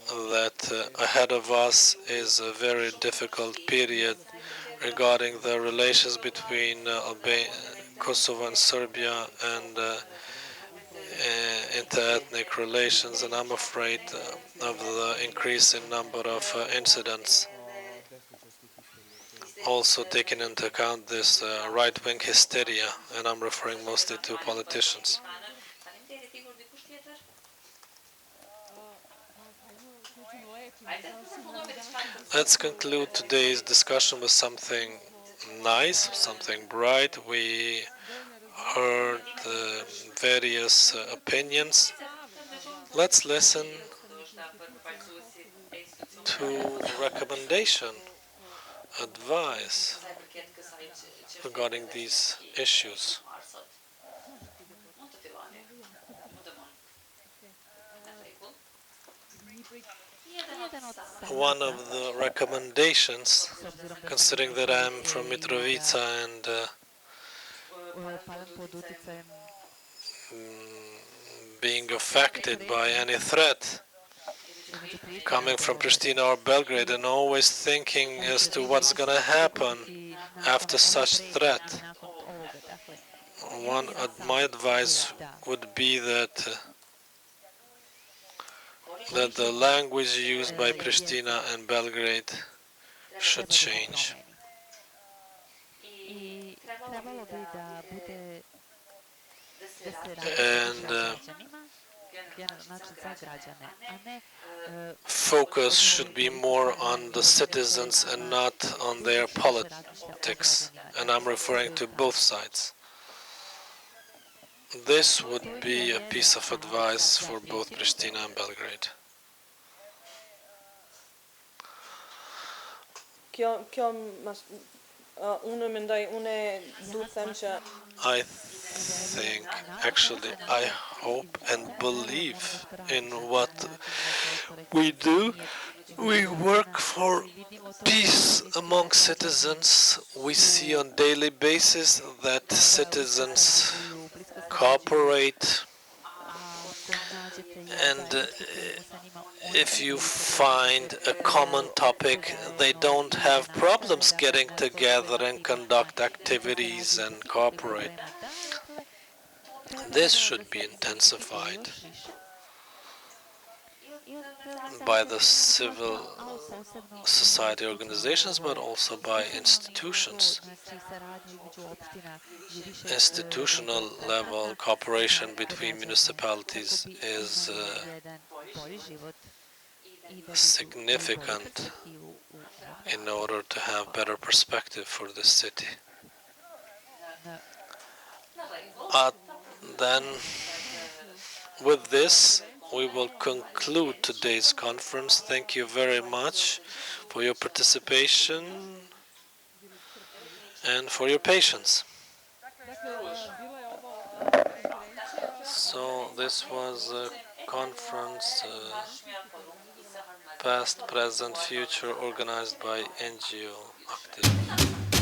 that ahead of us is a very difficult period regarding the relations between Kosovo and Serbia and inter-ethnic relations, and I'm afraid of the increasing number of incidents. Also taking into account this right-wing hysteria, and I'm referring mostly to politicians. Let's conclude today's discussion with something nice, something bright. We heard various opinions. Let's listen to recommendation, advice regarding these issues. One of the recommendations, considering that I'm from Mitrovica and being affected by any threat coming from Pristina or Belgrade, and always thinking as to what's going to happen after such threat. My advice would be that the language used by Pristina and Belgrade should change. And focus should be more on the citizens and not on their politics. And I'm referring to both sides. This would be a piece of advice for both Pristina and Belgrade. I think, actually, I hope and believe in what we do. We work for peace among citizens. We see on daily basis that citizens cooperate, and if you find a common topic, they don't have problems getting together and conduct activities and cooperate. This should be intensified by the civil society organizations, but also by institutions. Institutional level cooperation between municipalities is significant in order to have better perspective for the city. Then, with this, we will conclude today's conference. Thank you very much for your participation and for your patience. So this was a conference, past, present, future, organized by NGO AKTIV.